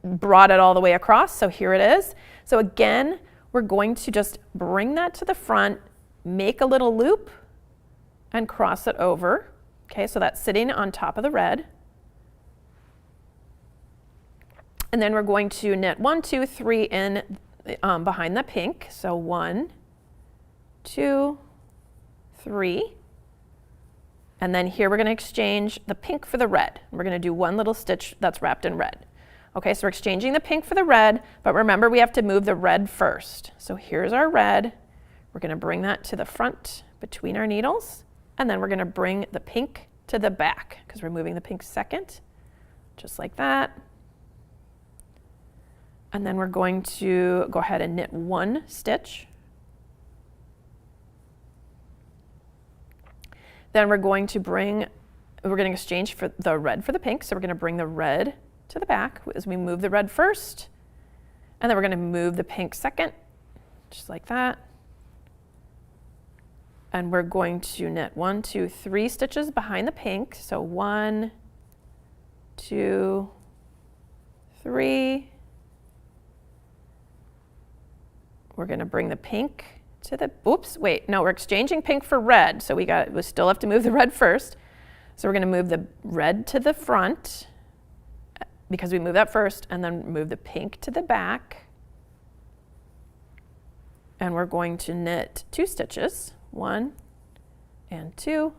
brought it all the way across. So here it is. So again, we're going to just bring that to the front, make a little loop, and cross it over. Okay, so that's sitting on top of the red. And then we're going to knit 1, 2, 3 in behind the pink. So 1, 2, 3. And then here we're going to exchange the pink for the red. We're going to do 1 little stitch that's wrapped in red. Okay, so we're exchanging the pink for the red, but remember we have to move the red first. So here's our red. We're going to bring that to the front between our needles, and then we're going to bring the pink to the back because we're moving the pink second, just like that. And then we're going to go ahead and knit 1 stitch. Then we're going to exchange for the red for the pink. So we're going to bring the red to the back as we move the red first. And then we're going to move the pink second, just like that. And we're going to knit 1, 2, 3 stitches behind the pink. So 1, 2, 3. We're going to bring the pink to the, we're exchanging pink for red. So we still have to move the red first. So we're going to move the red to the front because we moved that first, and then move the pink to the back. And we're going to knit 2 stitches, 1 and 2.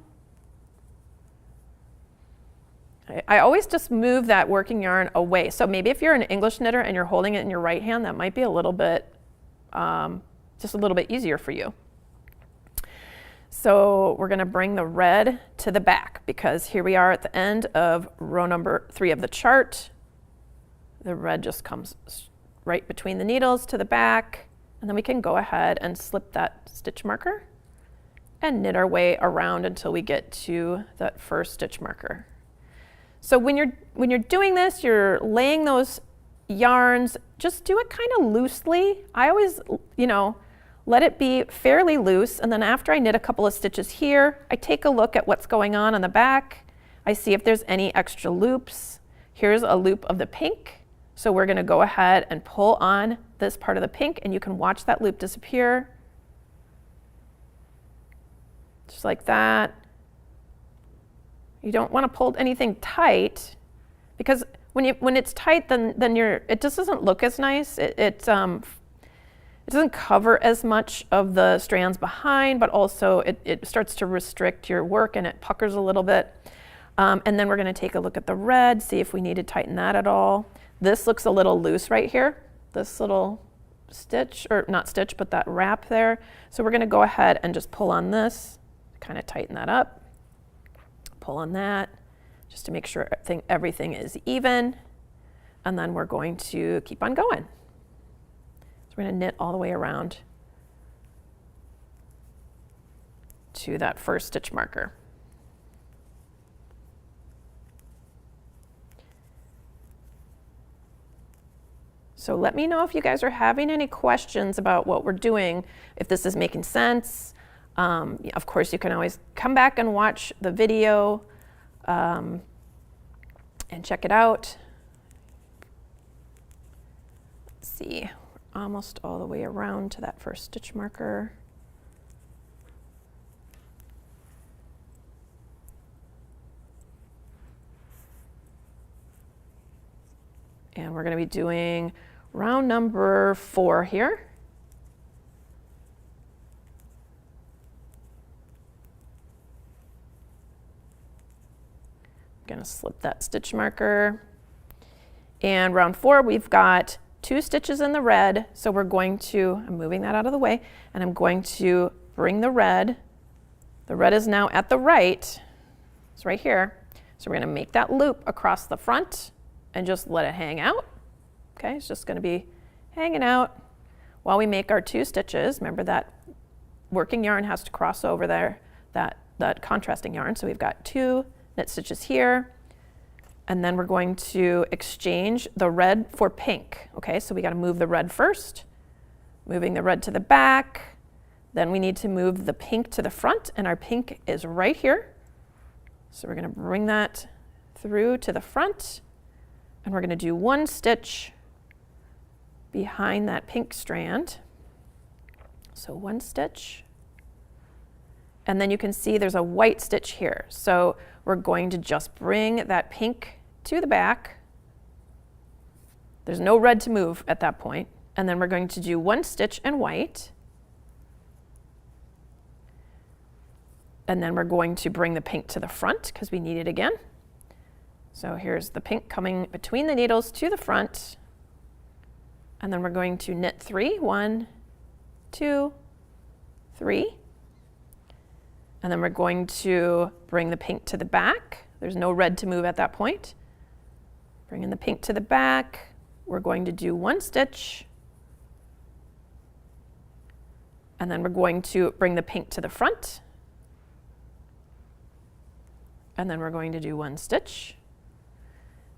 I always just move that working yarn away. So maybe if you're an English knitter and you're holding it in your right hand, that might be a little bit just a little bit easier for you. So we're going to bring the red to the back because here we are at the end of row number 3 of the chart. The red just comes right between the needles to the back, and then we can go ahead and slip that stitch marker and knit our way around until we get to that first stitch marker. So when you're doing this, you're laying those yarns, just do it kind of loosely. I always, let it be fairly loose, and then after I knit a couple of stitches here, I take a look at what's going on the back. I see if there's any extra loops. Here's a loop of the pink, so we're going to go ahead and pull on this part of the pink, and you can watch that loop disappear. Just like that. You don't want to pull anything tight because when it's tight, then it just doesn't look as nice. It doesn't cover as much of the strands behind, but also it starts to restrict your work and it puckers a little bit. And then we're going to take a look at the red, see if we need to tighten that at all. This looks a little loose right here, this little stitch, or not stitch, but that wrap there. So we're going to go ahead and just pull on this, kind of tighten that up, pull on that, just to make sure everything is even. And then we're going to keep on going. So we're going to knit all the way around to that first stitch marker. So let me know if you guys are having any questions about what we're doing, if this is making sense. Of course, you can always come back and watch the video and check it out. see, we're almost all the way around to that first stitch marker. And we're going to be doing round number 4 here. I'm going to slip that stitch marker. And round 4, we've got 2 stitches in the red. So we're going to, I'm moving that out of the way, and I'm going to bring the red. The red is now at the right. It's right here. So we're going to make that loop across the front and just let it hang out. Okay, it's just going to be hanging out while we make our 2 stitches. Remember that working yarn has to cross over there, that contrasting yarn. So we've got 2 knit stitches here, and then we're going to exchange the red for pink. Okay, so we got to move the red first, moving the red to the back. Then we need to move the pink to the front, and our pink is right here. So we're going to bring that through to the front. And we're going to do 1 stitch behind that pink strand. So 1 stitch. And then you can see there's a white stitch here. So we're going to just bring that pink to the back. There's no red to move at that point. And then we're going to do 1 stitch in white. And then we're going to bring the pink to the front because we need it again. So here's the pink coming between the needles to the front. And then we're going to knit 3. 1, 2, 3. And then we're going to bring the pink to the back. There's no red to move at that point. Bringing the pink to the back. We're going to do 1 stitch. And then we're going to bring the pink to the front. And then we're going to do 1 stitch.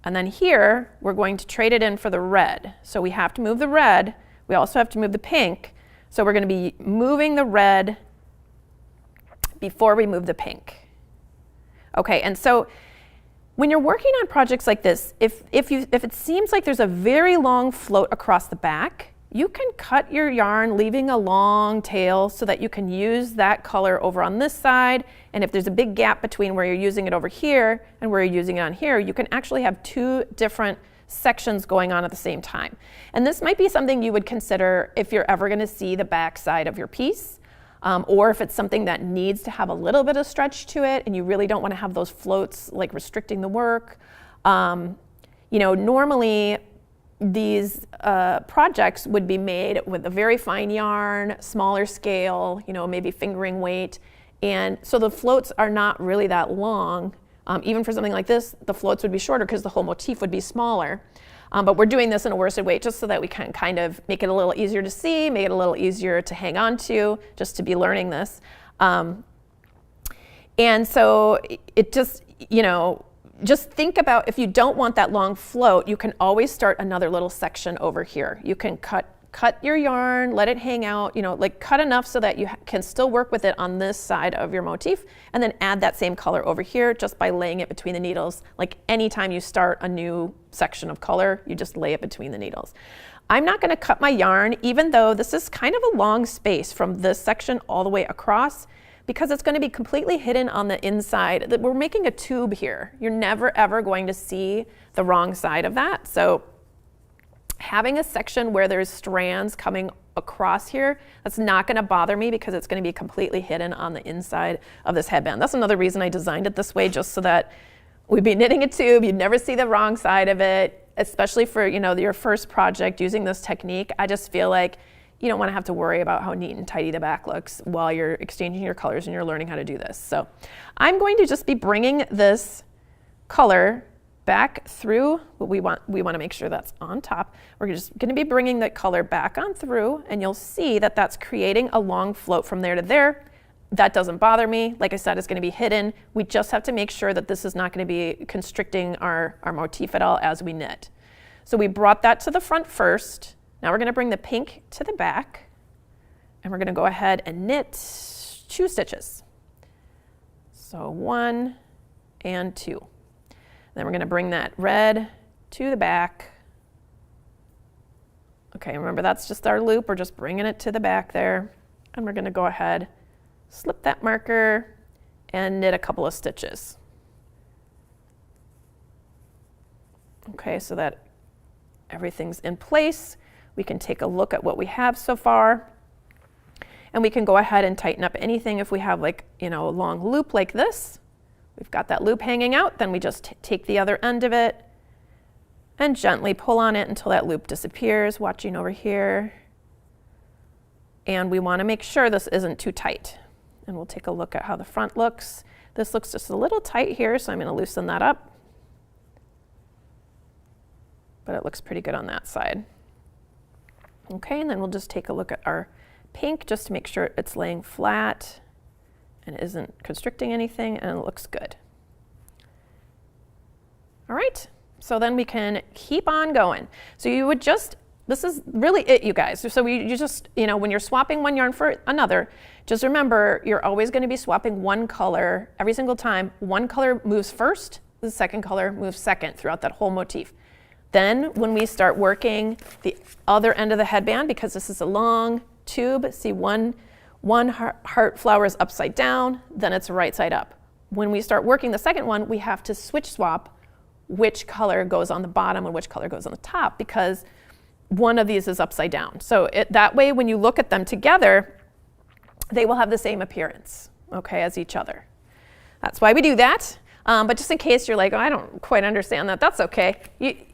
And then here, we're going to trade it in for the red. So we have to move the red. We also have to move the pink. So we're going to be moving the red before we move the pink. Okay, and so when you're working on projects like this, if it seems like there's a very long float across the back, you can cut your yarn, leaving a long tail so that you can use that color over on this side. And if there's a big gap between where you're using it over here and where you're using it on here, you can actually have 2 different sections going on at the same time. And this might be something you would consider if you're ever going to see the back side of your piece, or if it's something that needs to have a little bit of stretch to it and you really don't want to have those floats like restricting the work. Normally, these projects would be made with a very fine yarn, smaller scale, maybe fingering weight. And so the floats are not really that long. Even for something like this, the floats would be shorter because the whole motif would be smaller. But we're doing this in a worsted weight just so that we can kind of make it a little easier to see, make it a little easier to hang on to, just to be learning this. And so it just, just think about if you don't want that long float, you can always start another little section over here. You can cut your yarn, let it hang out, cut enough so that you can still work with it on this side of your motif, and then add that same color over here just by laying it between the needles. Like anytime you start a new section of color, you just lay it between the needles. I'm not going to cut my yarn, even though this is kind of a long space from this section all the way across, because it's going to be completely hidden on the inside. We're making a tube here. You're never ever going to see the wrong side of that. So having a section where there's strands coming across here, that's not going to bother me because it's going to be completely hidden on the inside of this headband. That's another reason I designed it this way, just so that we'd be knitting a tube, you'd never see the wrong side of it, especially for your first project using this technique. I just feel like you don't want to have to worry about how neat and tidy the back looks while you're exchanging your colors and you're learning how to do this. So I'm going to just be bringing this color back through what we want to make sure that's on top. We're just going to be bringing the color back on through, and you'll see that that's creating a long float from there to there. That doesn't bother me. Like I said, it's going to be hidden. We just have to make sure that this is not going to be constricting our motif at all as we knit. So we brought that to the front first. Now we're going to bring the pink to the back, and we're going to go ahead and knit 2 stitches. So 1 and 2. Then we're going to bring that red to the back. Okay, remember that's just our loop. We're just bringing it to the back there. And we're gonna go ahead, slip that marker, and knit a couple of stitches. Okay, so that everything's in place. We can take a look at what we have so far. And we can go ahead and tighten up anything if we have like, a long loop like this. We've got that loop hanging out, then we just take the other end of it and gently pull on it until that loop disappears, watching over here. And we want to make sure this isn't too tight. And we'll take a look at how the front looks. This looks just a little tight here, so I'm going to loosen that up. But it looks pretty good on that side. Okay, and then we'll just take a look at our pink just to make sure it's laying flat and isn't constricting anything, and it looks good. All right, so then we can keep on going. So you would just, this is really it, you guys. So you just, when you're swapping one yarn for another, just remember you're always going to be swapping one color every single time. One color moves first, the second color moves second throughout that whole motif. Then when we start working the other end of the headband, because this is a long tube, see one heart flower is upside down, then it's right side up. When we start working the second one, we have to switch swap which color goes on the bottom and which color goes on the top, because one of these is upside down. So that way when you look at them together, they will have the same appearance, okay, as each other. That's why we do that. But just in case you're like, oh, I don't quite understand that, that's okay.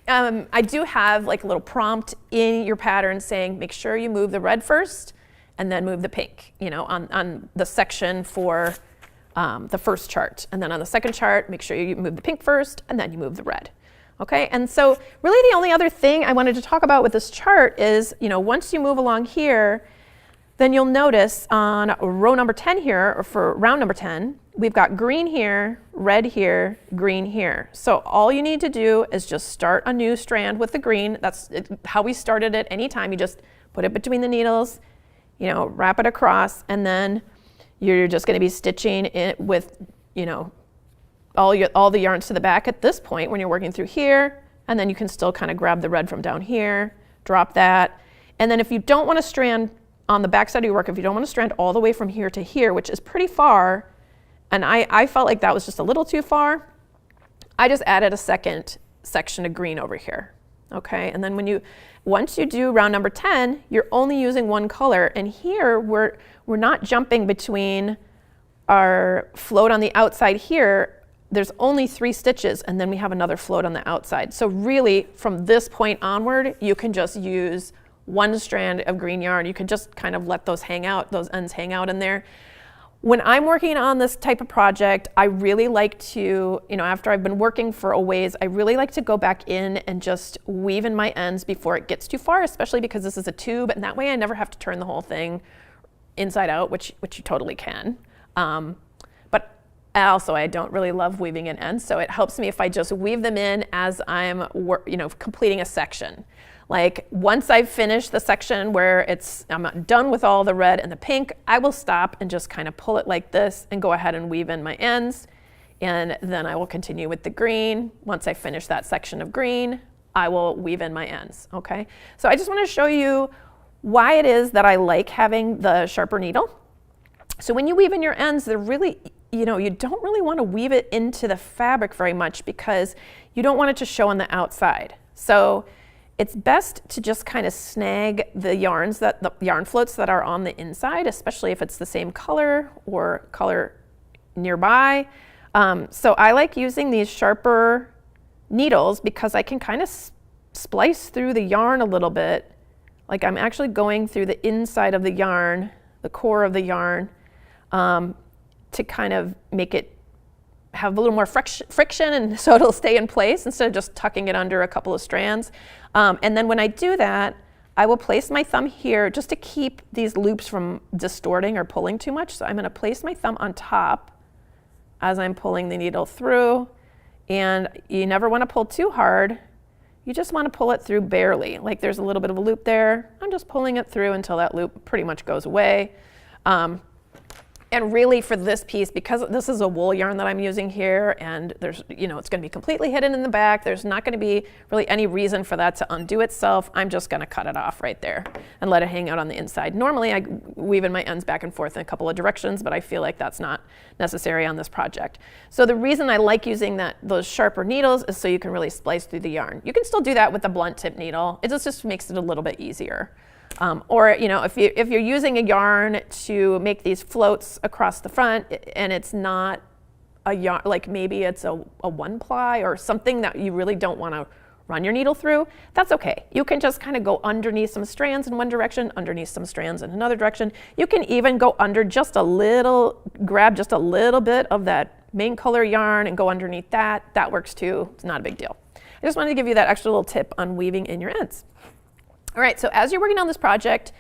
I do have like a little prompt in your pattern saying, make sure you move the red first and then move the pink, on the section for the first chart. And then on the second chart, make sure you move the pink first and then you move the red. Okay, and so really the only other thing I wanted to talk about with this chart is, once you move along here, then you'll notice on row number 10 here, or for round number 10, we've got green here, red here, green here. So all you need to do is just start a new strand with the green. That's how we started it anytime. You just put it between the needles, wrap it across, and then you're just going to be stitching it with, all the yarns to the back at this point when you're working through here, and then you can still kind of grab the red from down here, drop that. And then if you don't want to strand on the back side of your work, if you don't want to strand all the way from here to here, which is pretty far, and I felt like that was just a little too far, I just added a second section of green over here. Okay, and then once you do round number 10, you're only using one color, and here we're not jumping between our float on the outside here. There's only 3 stitches, and then we have another float on the outside. So really, from this point onward, you can just use one strand of green yarn. You can just kind of let those hang out, those ends hang out in there. When I'm working on this type of project, I really like to, after I've been working for a ways, I really like to go back in and just weave in my ends before it gets too far, especially because this is a tube, and that way I never have to turn the whole thing inside out, which you totally can. But also I don't really love weaving in ends, so it helps me if I just weave them in as I'm completing a section. Like once I've finished the section where I'm done with all the red and the pink, I will stop and just kind of pull it like this and go ahead and weave in my ends. And then I will continue with the green. Once I finish that section of green, I will weave in my ends, okay? So I just want to show you why it is that I like having the sharper needle. So when you weave in your ends, they're really, you don't really want to weave it into the fabric very much because you don't want it to show on the outside. So it's best to just kind of snag the yarn floats that are on the inside, especially if it's the same color or color nearby. So I like using these sharper needles because I can kind of splice through the yarn a little bit. Like I'm actually going through the inside of the yarn, the core of the yarn, to kind of make it have a little more friction, and so it'll stay in place instead of just tucking it under a couple of strands. And then when I do that, I will place my thumb here just to keep these loops from distorting or pulling too much. So I'm going to place my thumb on top as I'm pulling the needle through. And you never want to pull too hard. You just want to pull it through barely. Like there's a little bit of a loop there. I'm just pulling it through until that loop pretty much goes away. And And really for this piece, because this is a wool yarn that I'm using here, and there's, it's going to be completely hidden in the back, there's not going to be really any reason for that to undo itself. I'm just going to cut it off right there and let it hang out on the inside. Normally I weave in my ends back and forth in a couple of directions, but I feel like that's not necessary on this project. So the reason I like using those sharper needles is so you can really splice through the yarn. You can still do that with the blunt tip needle. It just makes it a little bit easier. Or if you're using a yarn to make these floats across the front and it's not a yarn, like maybe it's a one ply or something that you really don't want to run your needle through, that's okay. You can just kind of go underneath some strands in one direction, underneath some strands in another direction. You can even go under just a little, grab just a little bit of that main color yarn and go underneath that. That works too. It's not a big deal. I just wanted to give you that extra little tip on weaving in your ends. All right, so as you're working on this project,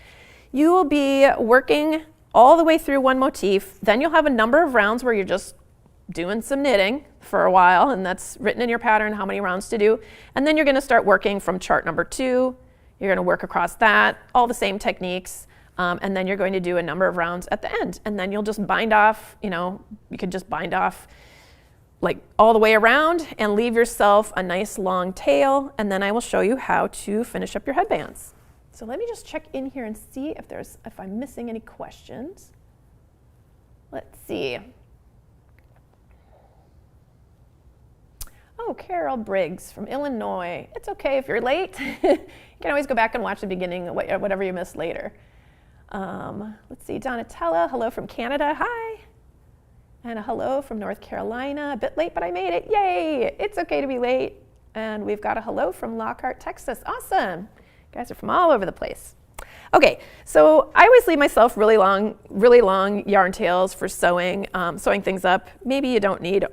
you will be working all the way through one motif. Then you'll have a number of rounds where you're just doing some knitting for a while, and that's written in your pattern how many rounds to do. And then you're going to start working from chart number 2. You're going to work across that, all the same techniques, and then you're going to do a number of rounds at the end. And then you'll just bind off, you can just bind off like all the way around and leave yourself a nice long tail, and then I will show you how to finish up your headbands. So let me just check in here and see if I'm missing any questions. Let's see. Oh, Carol Briggs from Illinois. It's okay if you're late. You can always go back and watch the beginning, whatever you missed later. Let's see, Donatella, hello from Canada, hi. And a hello from North Carolina. A bit late, but I made it. Yay! It's okay to be late. And we've got a hello from Lockhart, Texas. Awesome. You guys are from all over the place. Okay, so I always leave myself really long yarn tails for sewing things up. Maybe you don't need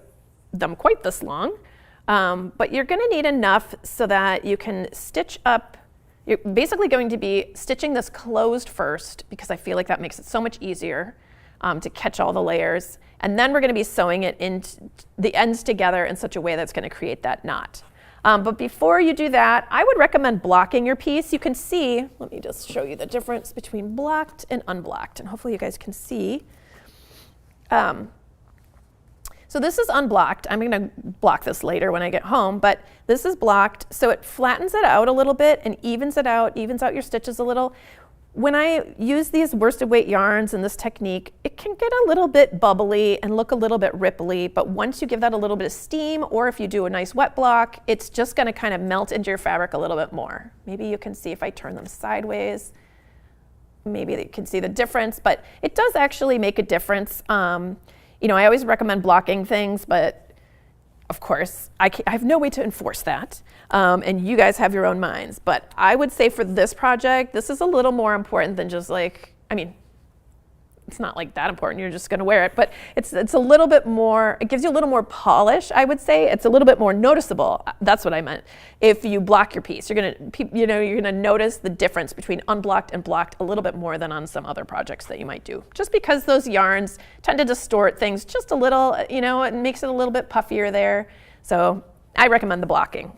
them quite this long, but you're going to need enough so that you can stitch up. You're basically going to be stitching this closed first because I feel like that makes it so much easier to catch all the layers. And then we're going to be sewing it into the ends together in such a way that's going to create that knot. But before you do that, I would recommend blocking your piece. You can see, let me just show you the difference between blocked and unblocked, and hopefully you guys can see. So this is unblocked. I'm going to block this later when I get home, but this is blocked, so it flattens it out a little bit and evens out your stitches a little. When I use these worsted weight yarns and this technique, it can get a little bit bubbly and look a little bit ripply, but once you give that a little bit of steam, or if you do a nice wet block, it's just going to kind of melt into your fabric a little bit more. Maybe you can see if I turn them sideways, maybe you can see the difference, but it does actually make a difference. I always recommend blocking things, but of course, I have no way to enforce that, and you guys have your own minds. But I would say for this project, this is a little more important than just it's not like that important, you're just gonna wear it, but it's a little bit more, it gives you a little more polish, I would say. It's a little bit more noticeable, that's what I meant. If you block your piece, you're gonna notice the difference between unblocked and blocked a little bit more than on some other projects that you might do. Just because those yarns tend to distort things just a little, it makes it a little bit puffier there. So I recommend the blocking.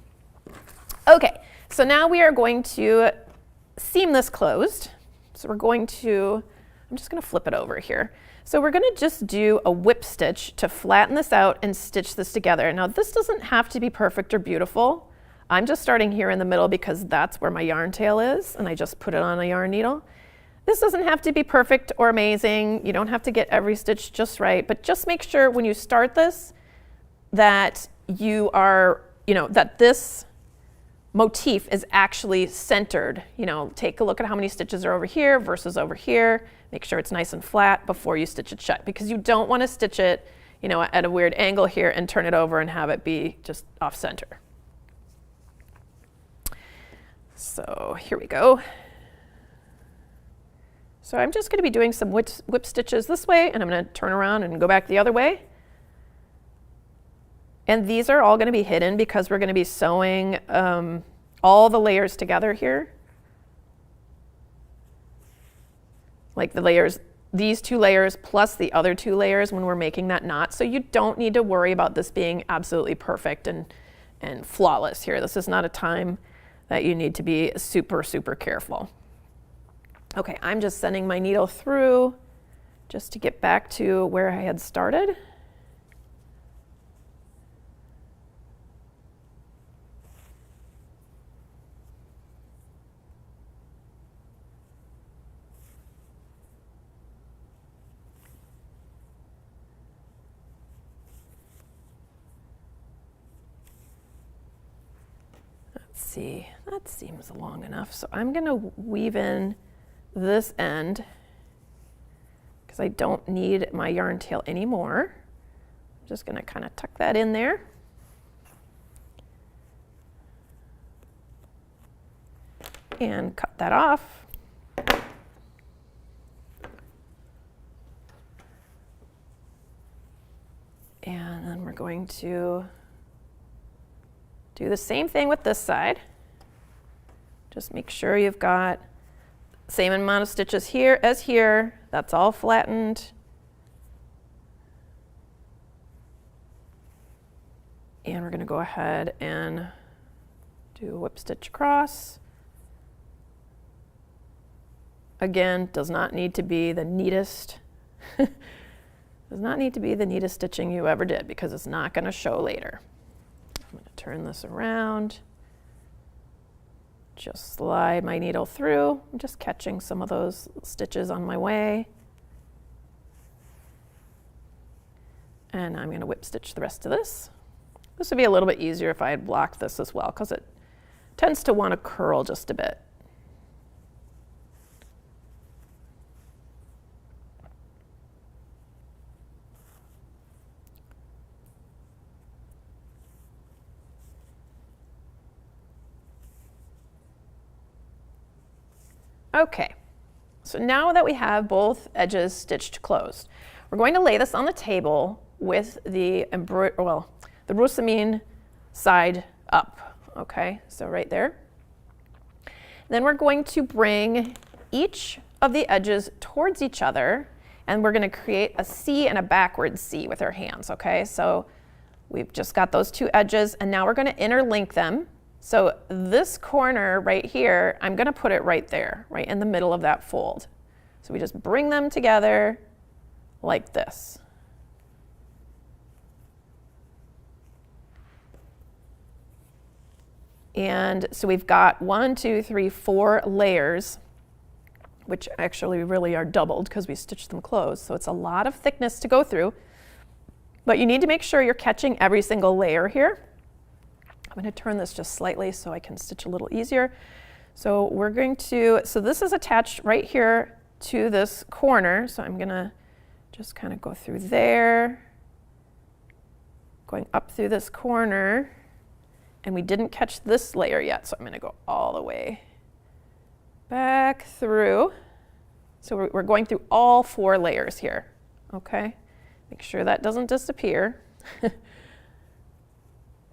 Okay, so now we are going to seam this closed. So I'm just going to flip it over here. So we're going to just do a whip stitch to flatten this out and stitch this together. Now this doesn't have to be perfect or beautiful. I'm just starting here in the middle because that's where my yarn tail is, and I just put it on a yarn needle. This doesn't have to be perfect or amazing. You don't have to get every stitch just right, but just make sure when you start this that you are, that this motif is actually centered. Take a look at how many stitches are over here versus over here. Make sure it's nice and flat before you stitch it shut, because you don't want to stitch it, at a weird angle here and turn it over and have it be just off center. So here we go. So I'm just going to be doing some whip stitches this way, and I'm going to turn around and go back the other way. And these are all going to be hidden because we're going to be sewing all the layers together here. Like the layers, these 2 layers plus the other 2 layers when we're making that knot. So you don't need to worry about this being absolutely perfect and flawless here. This is not a time that you need to be super, super careful. Okay, I'm just sending my needle through just to get back to where I had started. Let's see, that seems long enough. So I'm going to weave in this end because I don't need my yarn tail anymore. I'm just going to kind of tuck that in there. And cut that off. And then we're going to do the same thing with this side. Just make sure you've got the same amount of stitches here as here. That's all flattened. And we're going to go ahead and do a whip stitch across. Again, does not need to be the neatest. Does not need to be the neatest stitching you ever did because it's not going to show later. I'm going to turn this around, just slide my needle through. I'm just catching some of those stitches on my way. And I'm going to whip stitch the rest of this. This would be a little bit easier if I had blocked this as well because it tends to want to curl just a bit. Okay, so now that we have both edges stitched closed, we're going to lay this on the table with the roosimine side up. Okay, so right there. Then we're going to bring each of the edges towards each other, and we're going to create a C and a backward C with our hands. Okay, so we've just got those two edges, and now we're going to interlink them. So this corner right here, I'm going to put it right there, right in the middle of that fold. So we just bring them together like this. And so we've got 1, 2, 3, 4 layers, which actually really are doubled because we stitched them closed. So it's a lot of thickness to go through. But you need to make sure you're catching every single layer here. I'm going to turn this just slightly so I can stitch a little easier. So we're going to, so this is attached right here to this corner. So I'm going to just kind of go through there, going up through this corner. And we didn't catch this layer yet, so I'm going to go all the way back through. So we're going through all 4 layers here, okay? Make sure that doesn't disappear.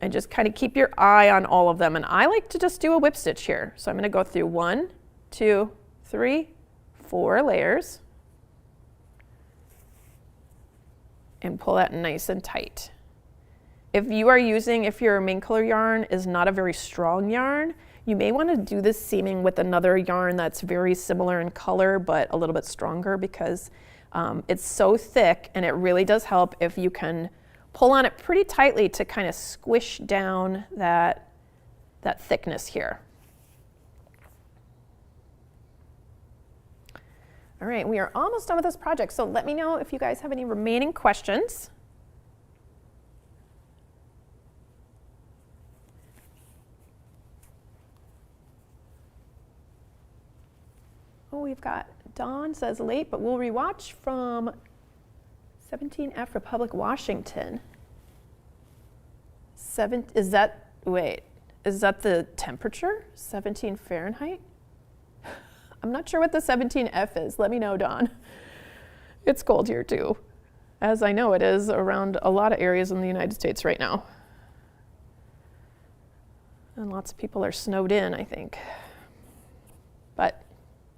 And just kind of keep your eye on all of them. And I like to just do a whip stitch here. So I'm going to go through 1, 2, 3, 4 layers and pull that nice and tight. If your main color yarn is not a very strong yarn, you may want to do this seaming with another yarn that's very similar in color but a little bit stronger because it's so thick, and it really does help if you can pull on it pretty tightly to kind of squish down that thickness here. All right, we are almost done with this project, so let me know if you guys have any remaining questions. Oh, we've got Dawn says late, but we'll rewatch from 17F Republic, Washington. Is that the temperature? 17 Fahrenheit? I'm not sure what the 17F is. Let me know, Dawn. It's cold here too, as I know it is around a lot of areas in the United States right now. And lots of people are snowed in, I think. But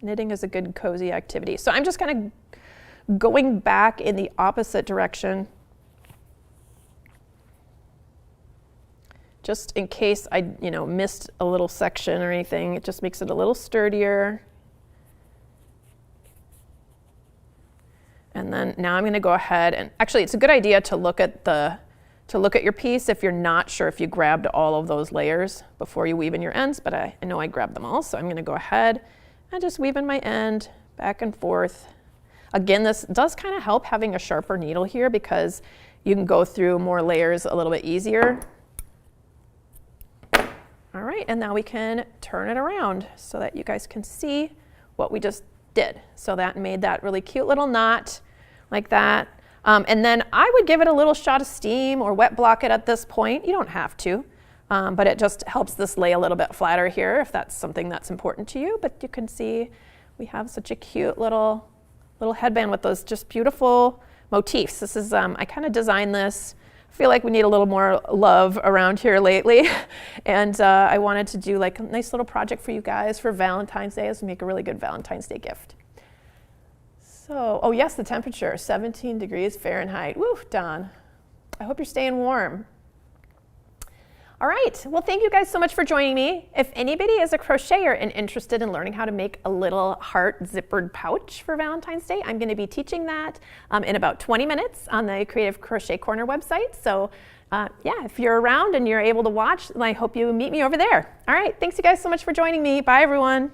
knitting is a good cozy activity. So I'm just kind of going back in the opposite direction, just in case I missed a little section or anything. It just makes it a little sturdier. And then now I'm going to go ahead and actually it's a good idea to look at your piece if you're not sure if you grabbed all of those layers before you weave in your ends, but I know I grabbed them all. So I'm going to go ahead and just weave in my end back and forth. Again, this does kind of help having a sharper needle here because you can go through more layers a little bit easier. All right, and now we can turn it around so that you guys can see what we just did. So that made that really cute little knot like that. And then I would give it a little shot of steam or wet block it at this point. You don't have to, but it just helps this lay a little bit flatter here if that's something that's important to you. But you can see we have such a cute little headband with those just beautiful motifs. This is, I kind of designed this. I feel like we need a little more love around here lately. And I wanted to do like a nice little project for you guys for Valentine's Day as we make a really good Valentine's Day gift. So, oh yes, the temperature, 17 degrees Fahrenheit. Woo, Dawn. I hope you're staying warm. All right, well, thank you guys so much for joining me. If anybody is a crocheter and interested in learning how to make a little heart zippered pouch for Valentine's Day, I'm gonna be teaching that in about 20 minutes on the Creative Crochet Corner website. So yeah, if you're around and you're able to watch, I hope you meet me over there. All right, thanks you guys so much for joining me. Bye, everyone.